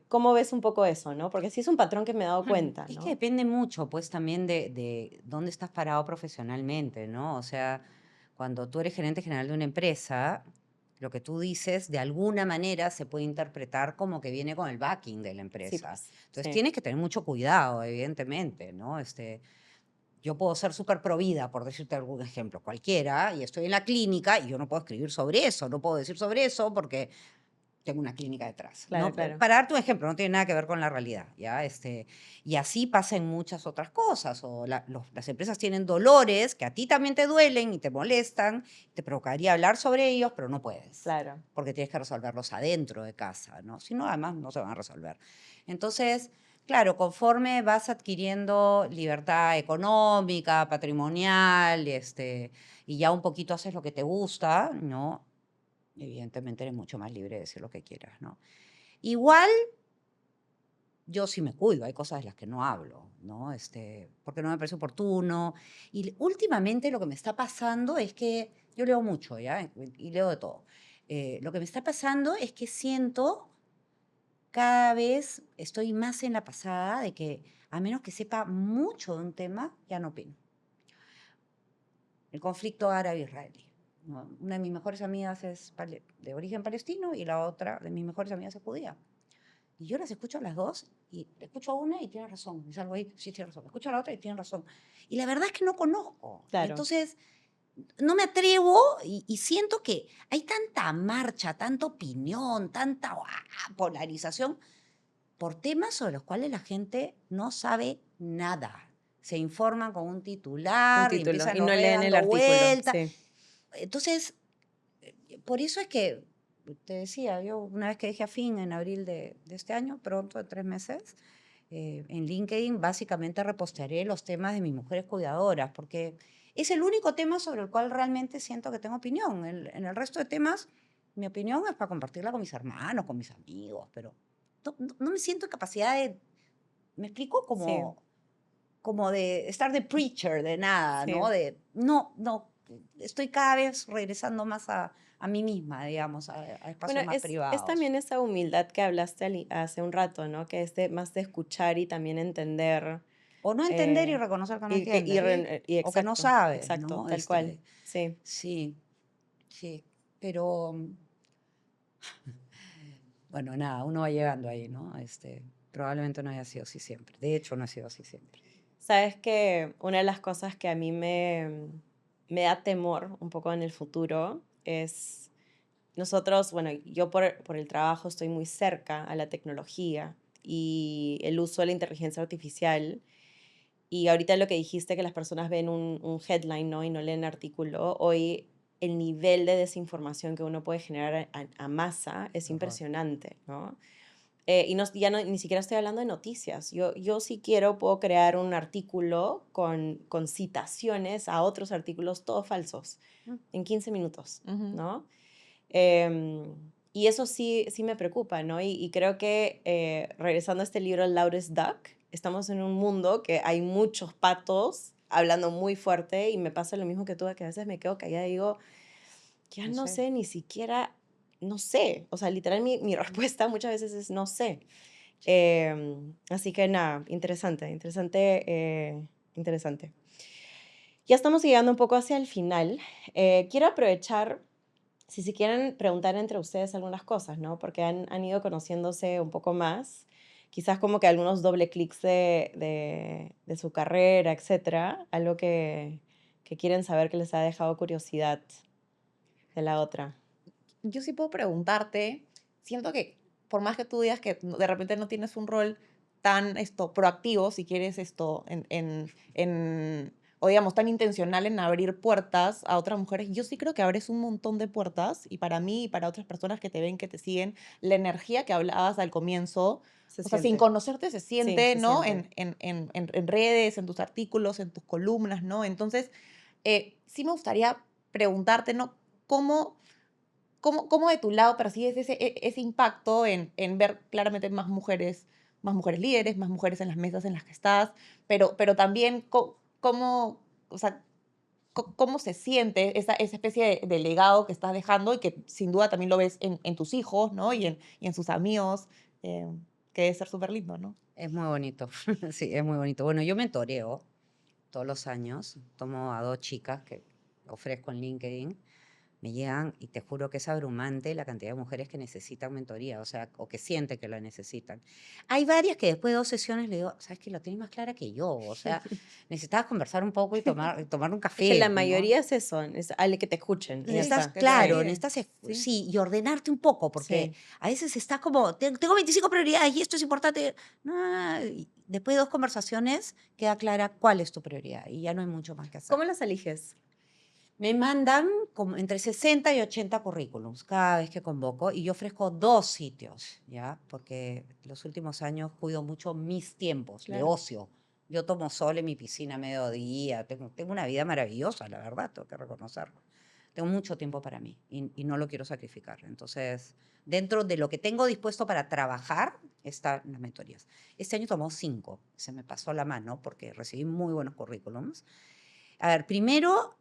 C: ¿Cómo ves un poco eso, no? Porque sí es un patrón que me he dado cuenta,
B: Es que
C: ¿no?
B: depende mucho, pues, también de dónde estás parado profesionalmente, ¿no? O sea, cuando tú eres gerente general de una empresa, lo que tú dices, de alguna manera, se puede interpretar como que viene con el backing de la
C: Sí,
B: empresa.
C: pues,
B: Entonces,
C: sí.
B: tienes que tener mucho cuidado, evidentemente, ¿no? Yo puedo ser súper provida, por decirte algún ejemplo, cualquiera, y estoy en la clínica y yo no puedo escribir sobre eso, no puedo decir sobre eso porque tengo una clínica detrás,
C: Claro,
B: ¿no?
C: claro.
B: Para darte un ejemplo, no tiene nada que ver con la realidad, ¿ya? Y así pasa en muchas otras cosas, o las empresas tienen dolores que a ti también te duelen y te molestan, te provocaría hablar sobre ellos, pero no puedes,
C: Claro.
B: porque tienes que resolverlos adentro de casa, ¿no? Si no, además no se van a resolver. Entonces, claro, conforme vas adquiriendo libertad económica, patrimonial, y ya un poquito haces lo que te gusta, ¿no? Evidentemente eres mucho más libre de decir lo que quieras, ¿no? Igual yo sí me cuido, hay cosas de las que no hablo, ¿no? Porque no me parece oportuno. Y últimamente lo que me está pasando es que yo leo mucho, ¿ya? Y leo de todo. Lo que me está pasando es que siento cada vez estoy más en la pasada de que a menos que sepa mucho de un tema, ya no opino. El conflicto árabe-israelí, ¿no? Una de mis mejores amigas es de origen palestino y la otra de mis mejores amigas es judía. Y yo las escucho a las dos y le escucho a una y tiene razón. Y salgo ahí, sí, tiene razón. Le escucho a la otra y tiene razón. Y la verdad es que no conozco. Y
C: Claro.
B: entonces no me atrevo y siento que hay tanta marcha, tanta opinión, tanta polarización por temas sobre los cuales la gente no sabe nada. Se informan con un
C: Un
B: titular y
C: título.
B: empiezan
C: Y
B: los
C: no
B: redes
C: leen el
B: dando
C: artículo.
B: vueltas.
C: Sí.
B: Entonces, por eso es que, te decía, yo una vez que dejé a fin en abril de este año, pronto de 3 meses, en LinkedIn básicamente repostearé los temas de mis mujeres cuidadoras, porque es el único tema sobre el cual realmente siento que tengo opinión. En el resto de temas, mi opinión es para compartirla con mis hermanos, con mis amigos, pero no me siento en capacidad de, ¿me explico?
C: Sí.
B: como de estar de preacher, de nada,
C: Sí.
B: ¿no? No, estoy cada vez regresando más a mí misma, digamos, a espacios
C: Bueno,
B: más
C: es
B: privados.
C: también esa humildad que hablaste hace un rato, ¿no? Que es más de escuchar y también entender.
B: O no entender y
C: eh,
B: reconocer que no
C: y, que,
B: entiendes, ¿sí?
C: y
B: O que no
C: exacto,
B: sabes,
C: exacto,
B: ¿no?
C: tal cual. Sí.
B: Sí, sí, pero bueno, nada, uno va llegando ahí, ¿no? Probablemente no haya sido así siempre. De hecho, no ha sido así siempre.
C: Sabes que una de las cosas que a mí me da temor un poco en el futuro es nosotros, bueno, yo por el trabajo estoy muy cerca a la tecnología y el uso de la inteligencia artificial. Y ahorita lo que dijiste, que las personas ven un headline, ¿no? Y no leen artículo. Hoy el nivel de desinformación que uno puede generar a masa es
B: Qué horror.
C: impresionante, ¿no? Y ya no, ni siquiera estoy hablando de noticias. Yo si quiero puedo crear un artículo con citaciones a otros artículos, todos falsos,
B: Mm.
C: en 15 minutos,
A: Ujú.
C: ¿no? Y eso sí me preocupa, ¿no? Y creo que regresando a este libro, Loudest Duck, estamos en un mundo que hay muchos patos hablando muy fuerte y me pasa lo mismo que tú, que a veces me quedo callada y digo, ya
B: No
C: no
B: sé.
C: sé, ni siquiera, no sé. O sea, literal mi respuesta muchas veces es no sé. Así que nada, interesante. Ya estamos llegando un poco hacia el final. Quiero aprovechar si se quieren preguntar entre ustedes algunas cosas, ¿no? Porque han ido conociéndose un poco más, quizás como que algunos doble clics de su carrera, etcétera, algo que quieren saber que les ha dejado curiosidad de la otra.
A: Yo sí puedo preguntarte, siento que por más que tú digas que de repente no tienes un rol tan proactivo, si quieres o digamos, tan intencional en abrir puertas a otras mujeres, yo sí creo que abres un montón de puertas y para mí y para otras personas que te ven, que te siguen, la energía que hablabas al comienzo,
C: Se
A: o sea, sin
C: siente.
A: conocerte se
C: Sí,
A: siente,
C: se
A: ¿no?
C: siente.
A: En redes, en tus artículos, en tus columnas, ¿no? Entonces, sí me gustaría preguntarte, ¿no? ¿Cómo, cómo de tu lado percibes ese impacto en ver claramente más mujeres líderes, más mujeres en las mesas en las que estás, pero también cómo, o sea, cómo se siente esa especie de legado que estás dejando y que sin duda también lo ves en tus hijos, ¿no? Y en sus amigos, eh, que debe ser súper lindo, ¿no?
B: Es muy bonito, sí, es muy bonito. Bueno, yo mentoreo todos los años, tomo a 2 chicas que ofrezco en LinkedIn, me llegan y te juro que es abrumante la cantidad de mujeres que necesitan mentoría, o sea, o que sienten que la necesitan. Hay varias que después de 2 sesiones le digo, sabes que lo tienes más clara que yo, o sea, necesitabas conversar un poco y tomar un
C: Es que la
B: café, ¿no?
C: mayoría es eso, es al que te escuchen y ya
A: Sí,
B: Necesitas,
C: está.
A: que te
B: claro,
A: validen.
B: necesitas,
A: Sí.
B: sí, y ordenarte un poco, porque
C: Sí.
B: a veces estás como, tengo 25 prioridades y esto es importante. No, y después de 2 conversaciones queda clara cuál es tu prioridad y ya no hay mucho más que hacer.
C: ¿Cómo las eliges?
B: Me mandan como entre 60 y 80 currículums cada vez que convoco y yo ofrezco 2 sitios, ¿ya? Porque los últimos años cuido mucho mis tiempos de
C: Claro.
B: ocio. Yo tomo sol en mi piscina a mediodía, tengo una vida maravillosa, la verdad, tengo que reconocerlo. Tengo mucho tiempo para mí y no lo quiero sacrificar. Entonces, dentro de lo que tengo dispuesto para trabajar, están las mentorías. Este año tomó 5, se me pasó la mano porque recibí muy buenos currículums. A ver, primero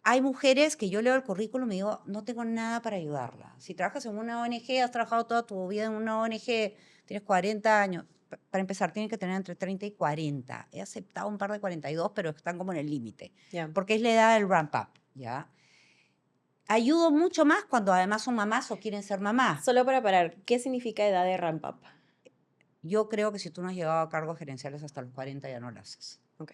B: hay mujeres que yo leo el currículum y digo, no tengo nada para ayudarla. Si trabajas en una ONG, has trabajado toda tu vida en una ONG, tienes 40 años, para empezar, tienes que tener entre 30 y 40. He aceptado un par de 42, pero están como en el límite,
C: Ya.
B: porque es la edad del ramp up, ¿ya? Ayudo mucho más cuando además son mamás o quieren ser mamás.
C: Solo para parar, ¿qué significa edad de ramp up?
B: Yo creo que si tú no has llegado a cargos gerenciales hasta los 40 ya no lo haces.
C: Ok.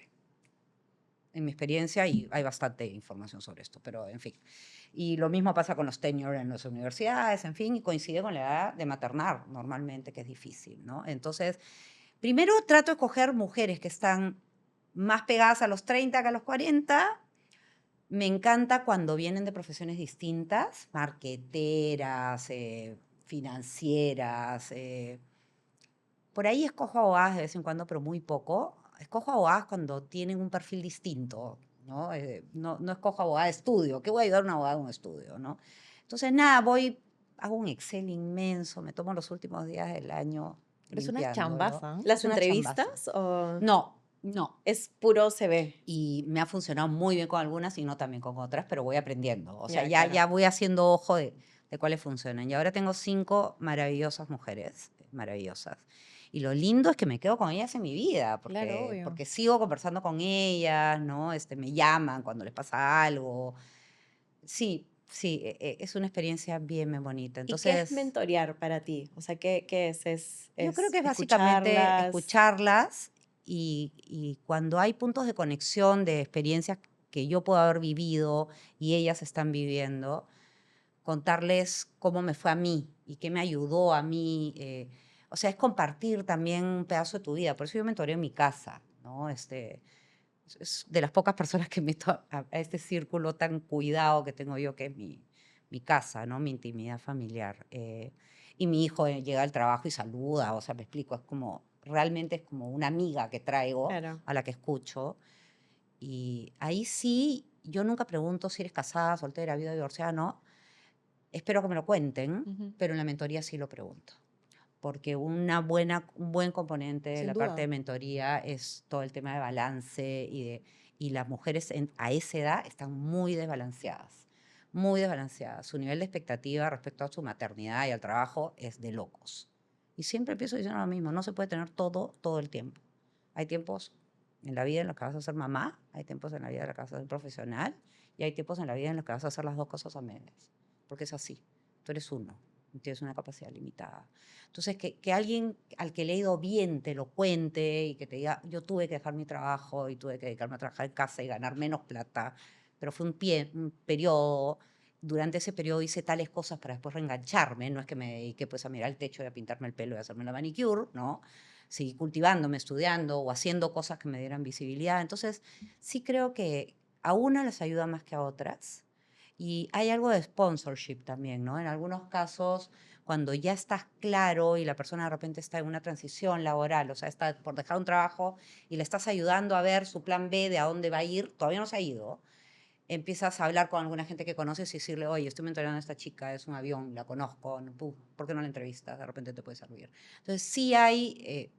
B: En mi experiencia, y hay bastante información sobre esto, pero en fin. Y lo mismo pasa con los tenure en las universidades, en fin, y coincide con la edad de maternar normalmente, que es difícil, ¿no? Entonces, primero trato de coger mujeres que están más pegadas a los 30 que a los 40. Me encanta cuando vienen de profesiones distintas, marqueteras, financieras. Por ahí escojo abogadas de vez en cuando, pero muy poco. Escojo abogadas cuando tienen un perfil distinto, ¿no? No escojo abogada de estudio. ¿Qué voy a ayudar a una abogada de un estudio, no? Entonces, nada, hago un Excel inmenso, me tomo los últimos días del año
A: Pero es una
B: limpiándolo.
A: chambaza.
C: ¿Las
B: Es una chambaza.
C: entrevistas o...?
B: No, No.
C: Es puro CV.
B: Y me ha funcionado muy bien con algunas y no también con otras, pero voy aprendiendo. O sea,
C: Ya,
B: ya,
C: claro.
B: ya voy haciendo ojo de cuáles funcionan. Y ahora tengo 5 maravillosas mujeres, maravillosas. Y lo lindo es que me quedo con ellas en mi vida,
A: Claro,
B: porque,
A: obvio.
B: porque sigo conversando con ellas, ¿no? Me llaman cuando les pasa algo. Sí, sí, es una experiencia bien, bien bonita.
C: ¿Y qué es
B: Entonces,
C: mentorear para ti? O sea, ¿qué es?
B: yo creo
C: ¿Es
B: que es básicamente
C: escucharlas?
B: escucharlas y cuando hay puntos de conexión de experiencias que yo puedo haber vivido y ellas están viviendo, contarles cómo me fue a mí y qué me ayudó a mí. O sea, es compartir también un pedazo de tu vida. Por eso yo mentoreo en mi casa, ¿no? Es de las pocas personas que meto a este círculo tan cuidado que tengo yo, que es mi casa, ¿no? Mi intimidad familiar. Y mi hijo llega al trabajo y saluda, o sea, me explico, es como, realmente es como una amiga que traigo
C: Claro.
B: a la que escucho. Y ahí sí, yo nunca pregunto si eres casada, soltera, viuda, divorciada, no. Espero que me lo cuenten,
A: Ujú.
B: pero en la mentoría sí lo pregunto. Porque un buen componente de
A: Sin
B: la parte de
A: duda.
B: mentoría es todo el tema de balance y las mujeres a esa edad están muy desbalanceadas, muy desbalanceadas. Su nivel de expectativa respecto a su maternidad y al trabajo es de locos. Y siempre empiezo diciendo lo mismo, no se puede tener todo el tiempo. Hay tiempos en la vida en los que vas a ser mamá, hay tiempos en la vida en los que vas a ser profesional y hay tiempos en la vida en los que vas a hacer las dos cosas a medias. Porque es así, tú eres uno, y tienes una capacidad limitada. Entonces, que alguien al que le ha ido bien te lo cuente y que te diga, yo tuve que dejar mi trabajo y tuve que dedicarme a trabajar en casa y ganar menos plata, pero fue un periodo, durante ese periodo hice tales cosas para después reengancharme, no es que me dediqué pues a mirar el techo y a pintarme el pelo y a hacerme la manicure, ¿no? Seguí cultivándome, estudiando o haciendo cosas que me dieran visibilidad. Entonces, sí creo que a unas les ayuda más que a otras. Y hay algo de sponsorship también, ¿no? En algunos casos, cuando ya estás claro y la persona de repente está en una transición laboral, o sea, está por dejar un trabajo y le estás ayudando a ver su plan B de a dónde va a ir, todavía no se ha ido, empiezas a hablar con alguna gente que conoces y decirle, oye, estoy mentoreando a esta chica, es un avión, la conozco, ¿por qué no la entrevistas? De repente te puede servir. Entonces, sí hay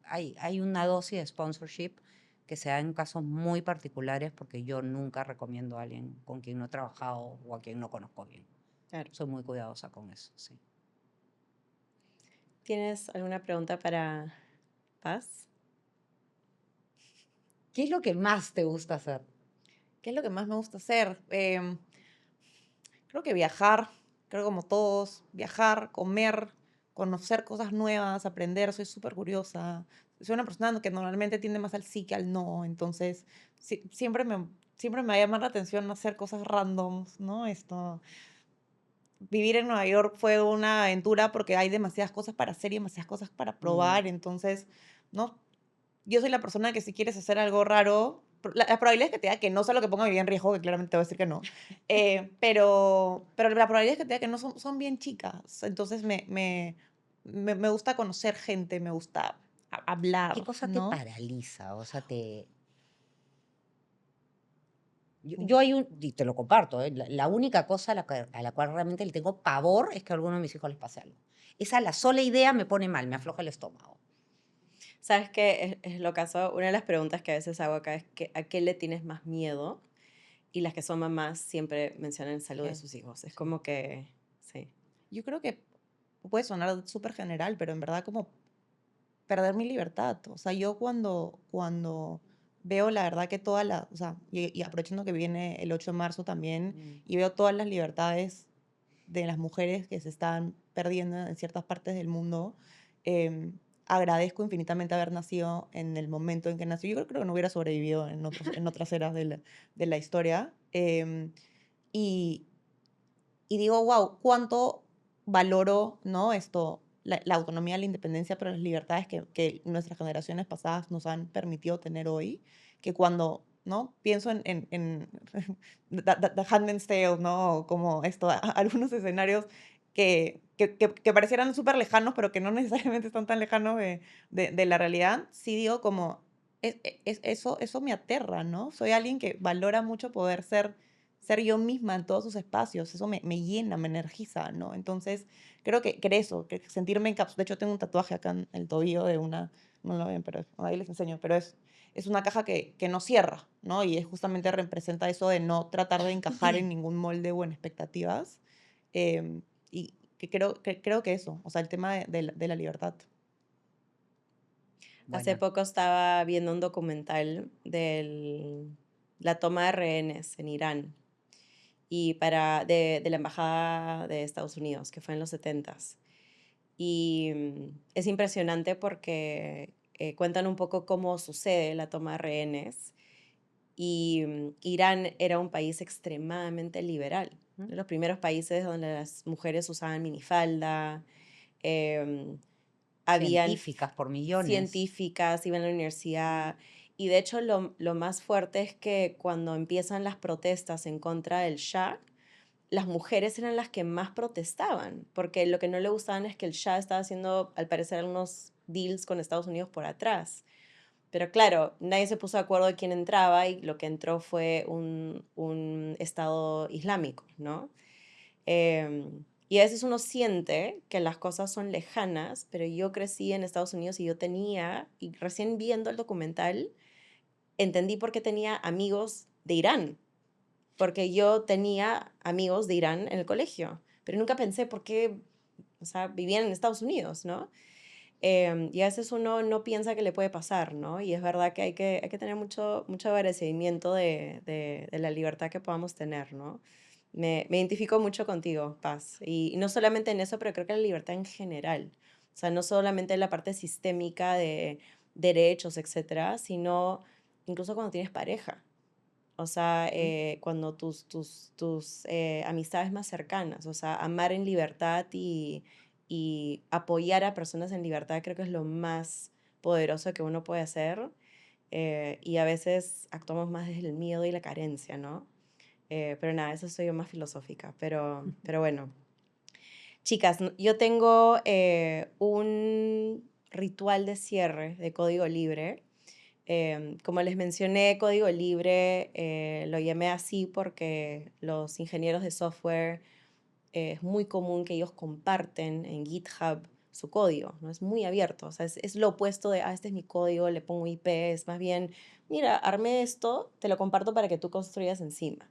B: una dosis de sponsorship que se da en casos muy particulares porque yo nunca recomiendo a alguien con quien no he trabajado o a quien no conozco bien.
C: Claro.
B: Soy muy cuidadosa con eso, sí.
C: ¿Tienes alguna pregunta para Paz?
B: ¿Qué es lo que más te gusta hacer?
A: ¿Qué es lo que más me gusta hacer? Creo que viajar, creo como todos, viajar, comer, conocer cosas nuevas, aprender, soy súper curiosa. Soy una persona que normalmente tiende más al sí que al no, entonces siempre me va a llamar la atención hacer cosas randoms, ¿no? Vivir en Nueva York fue una aventura porque hay demasiadas cosas para hacer y demasiadas cosas para
B: Mm.
A: probar, entonces, ¿no? Yo soy la persona que si quieres hacer algo raro, la probabilidad es que te diga que no sea lo que ponga mi vida en riesgo, que claramente te voy a decir que no. Pero la probabilidad es que te diga que no son bien chicas. Entonces me gusta conocer gente, me gusta
B: ¿Qué
A: hablar,
B: cosa te
A: ¿no?
B: paraliza? O sea,
A: Mm.
B: yo hay y te lo comparto, ¿eh? La única cosa a la cual realmente le tengo pavor es que a alguno de mis hijos les pase algo. Esa la sola idea me pone mal, me afloja el estómago.
C: ¿Sabes qué? Es lo caso. Una de las preguntas que a veces hago acá es que, ¿a qué le tienes más miedo? Y las que son mamás siempre mencionan la salud de
A: Sí,
C: sus hijos. Es
A: sí.
C: como que, sí.
A: Yo creo que puede sonar súper general, pero en verdad como perder mi libertad. O sea, yo cuando veo la verdad que o sea, y aprovechando que viene el 8 de marzo también,
B: Mm.
A: y veo todas las libertades de las mujeres que se están perdiendo en ciertas partes del mundo, agradezco infinitamente haber nacido en el momento en que nací. Yo creo que no hubiera sobrevivido en otras eras de la historia. Y, y digo, wow, cuánto valoro, ¿no? La autonomía, la independencia, pero las libertades que nuestras generaciones pasadas nos han permitido tener hoy, que cuando, ¿no? Pienso en The Handmaid's Tale, ¿no? O como algunos escenarios que parecieran súper lejanos, pero que no necesariamente están tan lejanos de la realidad, sí digo como, eso me aterra, ¿no? Soy alguien que valora mucho poder ser yo misma en todos sus espacios, eso me llena, me energiza, ¿no? Entonces, creo que eso, que sentirme encapsulada, de hecho tengo un tatuaje acá en el tobillo no lo ven, pero ahí les enseño, pero es una caja que no cierra, ¿no? Y es justamente representa eso de no tratar de encajar en ningún molde o en expectativas. Y creo que eso, o sea, el tema de la libertad.
C: Hace
B: Bueno,
C: poco estaba viendo un documental de la toma de rehenes en Irán y de la embajada de Estados Unidos, que fue en los 70s. Y es impresionante porque cuentan un poco cómo sucede la toma de rehenes. Y Irán era un país extremadamente liberal, de los primeros países donde las mujeres usaban minifalda, em, habían
B: científicas por millones.
C: científicas, iban a la universidad. Y de hecho lo más fuerte es que cuando empiezan las protestas en contra del Shah, las mujeres eran las que más protestaban, porque lo que no le gustaban es que el Shah estaba haciendo, al parecer, algunos deals con Estados Unidos por atrás. Pero claro, nadie se puso de acuerdo de quién entraba y lo que entró fue un Estado islámico, ¿no? Y a veces uno siente que las cosas son lejanas, pero yo crecí en Estados Unidos y yo tenía, y recién viendo el documental, entendí por qué tenía amigos de Irán, porque yo tenía amigos de Irán en el colegio, pero nunca pensé por qué, o sea, vivían en Estados Unidos, ¿no? Y a veces uno no piensa que le puede pasar, ¿no? Y es verdad que hay que tener mucho agradecimiento de la libertad que podamos tener, ¿no? Me identifico mucho contigo, Paz. Y no solamente en eso, pero creo que la libertad en general. O sea, no solamente en la parte sistémica de derechos, etcétera, sino incluso cuando tienes pareja. O sea, cuando tus amistades más cercanas, o sea, amar en libertad y apoyar a personas en libertad creo que es lo más poderoso que uno puede hacer. Y a veces actuamos más desde el miedo y la carencia, ¿no? Pero nada, eso soy yo más filosófica. Pero bueno, chicas, yo tengo un ritual de cierre de código libre. Como les mencioné, código libre lo llamé así porque los ingenieros de software es muy común que ellos comparten en GitHub su código, ¿no? Es muy abierto, o sea, es lo opuesto de, este es mi código, le pongo IP, es más bien, mira, armé esto, te lo comparto para que tú construyas encima.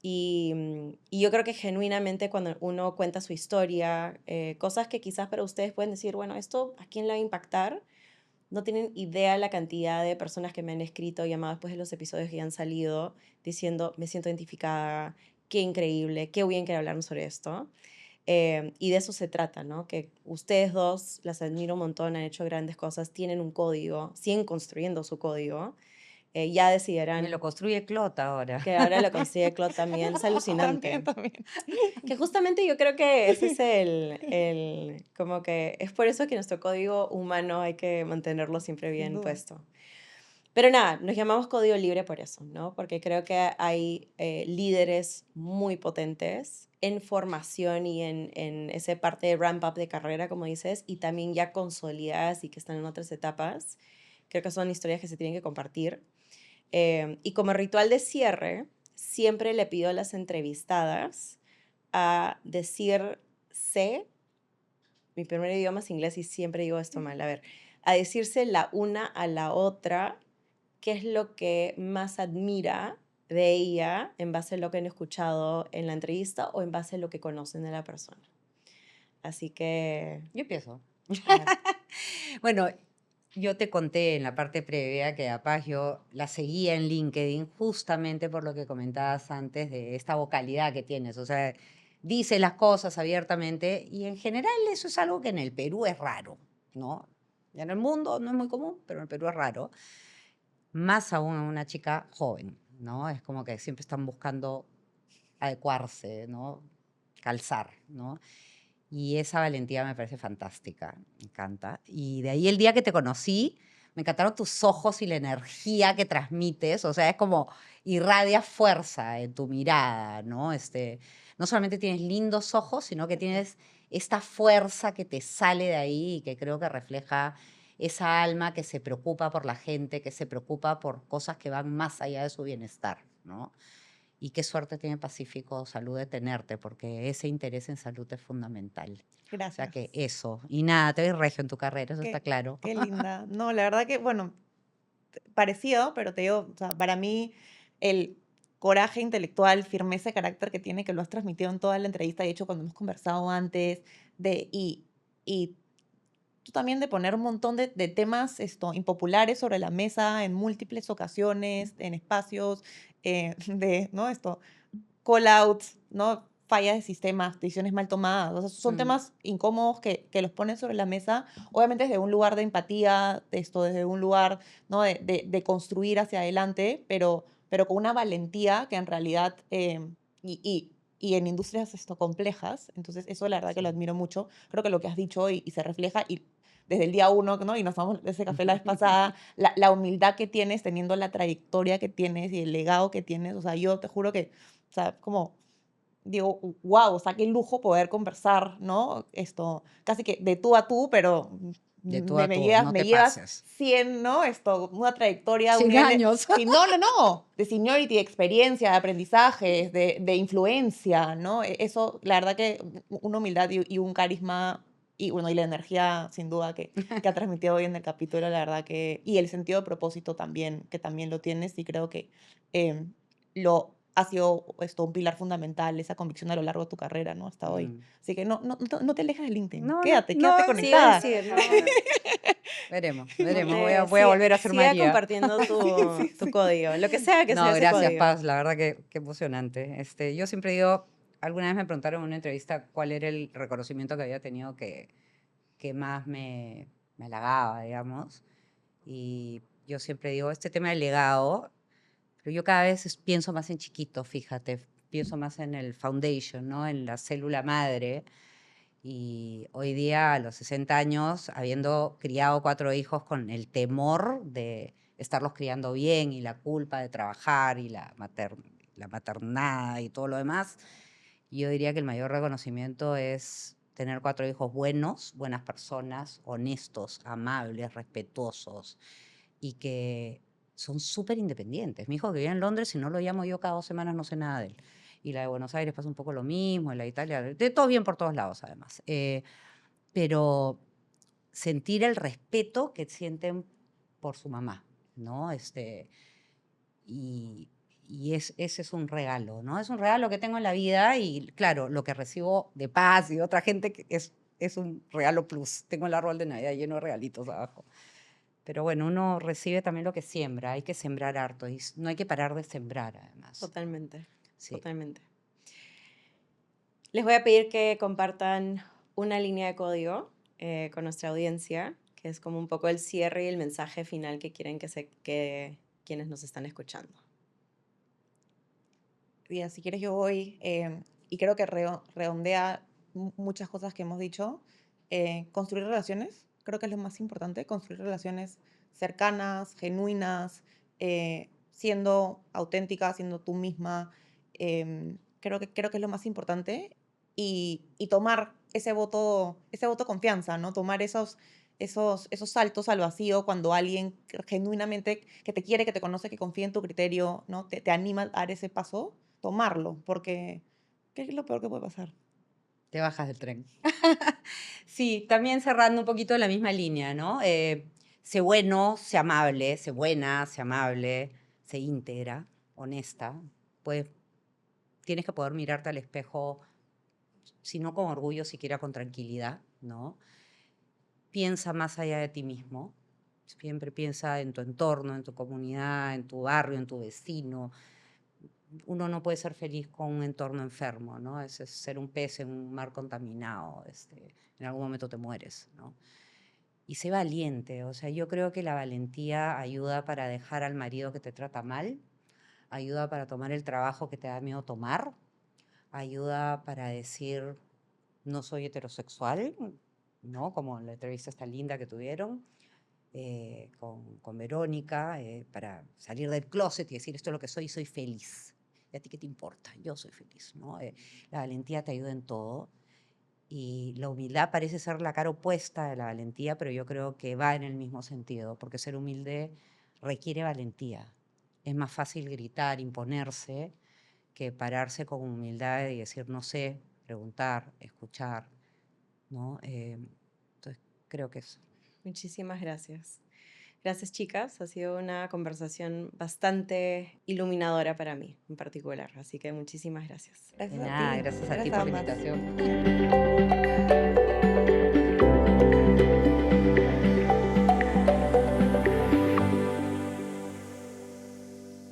C: Y yo creo que genuinamente cuando uno cuenta su historia, cosas que quizás para ustedes pueden decir, bueno, ¿esto a quién le va a impactar? No tienen idea la cantidad de personas que me han escrito, llamado después de los episodios que ya han salido, diciendo, me siento identificada, qué increíble, qué bien que hablaron sobre esto. Y de eso se trata, ¿no? Que ustedes dos, las admiro un montón, han hecho grandes cosas, tienen un código, siguen construyendo su código, ya
B: Me lo
C: decidirán
B: construye Clot ahora.
C: que ahora lo consigue Cloud también, es
A: También,
C: alucinante.
A: también.
C: Que justamente yo creo que ese es como que es por eso que nuestro código humano hay que mantenerlo siempre
A: Sin
C: bien
A: duda.
C: puesto. Pero nada, nos llamamos código libre por eso, ¿no? Porque creo que hay líderes muy potentes en formación y en esa parte de ramp up de carrera, como dices, y también ya consolidadas y que están en otras etapas. Creo que son historias que se tienen que compartir. Y como ritual de cierre, siempre le pido a las entrevistadas a decirse, mi primer idioma es inglés y siempre digo esto mal, a ver, a decirse la una a la otra qué es lo que más admira de ella en base a lo que han escuchado en la entrevista o en base a lo que conocen de la persona. Así que,
B: Yo empiezo.
C: a ver,
B: Bueno, yo te conté en la parte previa que a Paz yo la seguía en LinkedIn justamente por lo que comentabas antes de esta vocalidad que tienes. O sea, dice las cosas abiertamente y en general eso es algo que en el Perú es raro, ¿no? Y en el mundo no es muy común, pero en el Perú es raro. Más aún a una chica joven, ¿no? Es como que siempre están buscando adecuarse, ¿no? Calzar, ¿no? Y esa valentía me parece fantástica, me encanta. Y de ahí el día que te conocí, me encantaron tus ojos y la energía que transmites, o sea, es como irradias fuerza en tu mirada, ¿no? No solamente tienes lindos ojos, sino que tienes esta fuerza que te sale de ahí y que creo que refleja esa alma que se preocupa por la gente, que se preocupa por cosas que van más allá de su bienestar, ¿no? Y qué suerte tiene Pacífico Salud de tenerte, porque ese interés en salud es fundamental. O sea
A: Gracias.
B: que eso. Y nada, te ves regio en tu carrera, eso está
A: Qué,
B: claro.
A: qué linda. No, la verdad que, bueno, parecido, pero te digo, o sea, para mí el coraje intelectual, firmeza de carácter que tiene, que lo has transmitido en toda la entrevista, de hecho, cuando hemos conversado antes, y tú también de poner un montón de temas impopulares sobre la mesa en múltiples ocasiones, en espacios, ¿no? Call-outs, ¿no? Fallas de sistemas, decisiones mal tomadas. O sea, son temas incómodos que los ponen sobre la mesa, obviamente desde un lugar de empatía, desde un lugar, ¿no? de construir hacia adelante, pero con una valentía que en realidad, y en industrias complejas, entonces eso la verdad que lo
B: Sí.
A: admiro mucho. Creo que lo que has dicho y se refleja, y desde el día uno, ¿no? Y nos tomamos ese café la vez pasada, la humildad que tienes teniendo la trayectoria que tienes y el legado que tienes. O sea, yo te juro que, o sea, como digo, wow, o sea, qué lujo poder conversar, ¿no? Casi que de tú a tú, pero
B: De tú a tú, no
A: me
B: te
A: llevas
B: pases.
A: 100, ¿no? Una trayectoria, un
B: 100
A: nivel
B: años.
A: sí, no, no, no, de seniority, de experiencia, de aprendizaje, de influencia, ¿no? Eso, la verdad que una humildad y un carisma, y bueno, y la energía, sin duda, que ha transmitido hoy en el capítulo, la verdad que, y el sentido de propósito también, que también lo tienes, y creo que lo ha sido un pilar fundamental, esa convicción a lo largo de tu carrera, ¿no? Hasta hoy.
B: Mm.
A: Así que no te alejes de LinkedIn.
B: No, no,
A: Quédate
B: no,
C: Sí, iba a
A: conectada.
C: decir, no,
B: veremos,
C: no
B: veremos.
C: te,
B: Voy a volver a ser
C: siga
B: María.
C: compartiendo
A: Sí, sí,
C: tu
A: sí.
C: código, lo que sea que sea
B: No,
C: ese
B: gracias,
C: código.
B: Paz. La verdad que emocionante. Yo siempre digo, alguna vez me preguntaron en una entrevista cuál era el reconocimiento que había tenido que más me halagaba, digamos. Y yo siempre digo, este tema del legado, pero yo cada vez pienso más en chiquito, fíjate, pienso más en el foundation, ¿no? En la célula madre. Y hoy día, a los 60 años, habiendo criado 4 hijos con el temor de estarlos criando bien y la culpa de trabajar y la maternada y todo lo demás, yo diría que el mayor reconocimiento es tener 4 hijos buenos, buenas personas, honestos, amables, respetuosos y que son súper independientes. Mi hijo que vive en Londres, si no lo llamo yo cada 2 semanas, no sé nada de él. Y la de Buenos Aires pasa un poco lo mismo, en la de Italia, de todo bien por todos lados además. Pero sentir el respeto que sienten por su mamá, ¿no? Y, ese es un regalo, ¿no? Es un regalo que tengo en la vida y, claro, lo que recibo de Paz y de otra gente es un regalo plus. Tengo el árbol de Navidad lleno de regalitos abajo. Pero bueno, uno recibe también lo que siembra. Hay que sembrar harto y no hay que parar de sembrar, además.
C: Totalmente,
B: Sí.
C: totalmente. Les voy a pedir que compartan una línea de código con nuestra audiencia, que es como un poco el cierre y el mensaje final que quieren que se quede quienes nos están escuchando.
A: Y si quieres yo voy, y creo que redondea muchas cosas que hemos dicho. Construir relaciones, creo que es lo más importante, construir relaciones cercanas, genuinas, siendo auténtica, siendo tú misma. Creo que es lo más importante. Y tomar ese voto de confianza, ¿no? Tomar esos saltos al vacío cuando alguien genuinamente que te quiere, que te conoce, que confía en tu criterio, ¿no? Te anima a dar ese paso, tomarlo, porque ¿qué es lo peor que puede pasar?
B: Te bajas del tren. Sí, también cerrando un poquito la misma línea, ¿no? Sé bueno, sé amable, sé buena, sé amable, sé íntegra, honesta. Pues tienes que poder mirarte al espejo, si no con orgullo, siquiera con tranquilidad, ¿no? Piensa más allá de ti mismo. Siempre piensa en tu entorno, en tu comunidad, en tu barrio, en tu vecino. Uno no puede ser feliz con un entorno enfermo, ¿no? Es ser un pez en un mar contaminado. En algún momento te mueres, ¿no? Y sé valiente. O sea, yo creo que la valentía ayuda para dejar al marido que te trata mal, ayuda para tomar el trabajo que te da miedo tomar, ayuda para decir no soy heterosexual, ¿no? Como la entrevista esta linda que tuvieron con Verónica, para salir del closet y decir esto es lo que soy y soy feliz. ¿Y a ti qué te importa? Yo soy feliz, ¿no? La valentía te ayuda en todo y la humildad parece ser la cara opuesta de la valentía, pero yo creo que va en el mismo sentido, porque ser humilde requiere valentía. Es más fácil gritar, imponerse, que pararse con humildad y decir no sé, preguntar, escuchar, ¿no? Entonces creo que eso.
C: Muchísimas gracias. Gracias, chicas. Ha sido una conversación bastante iluminadora para mí en particular. Así que muchísimas gracias.
B: De
A: Gracias a
B: nada,
A: ti.
B: gracias a ti
A: Gracias
B: por
A: a
B: la
A: ambas.
B: invitación.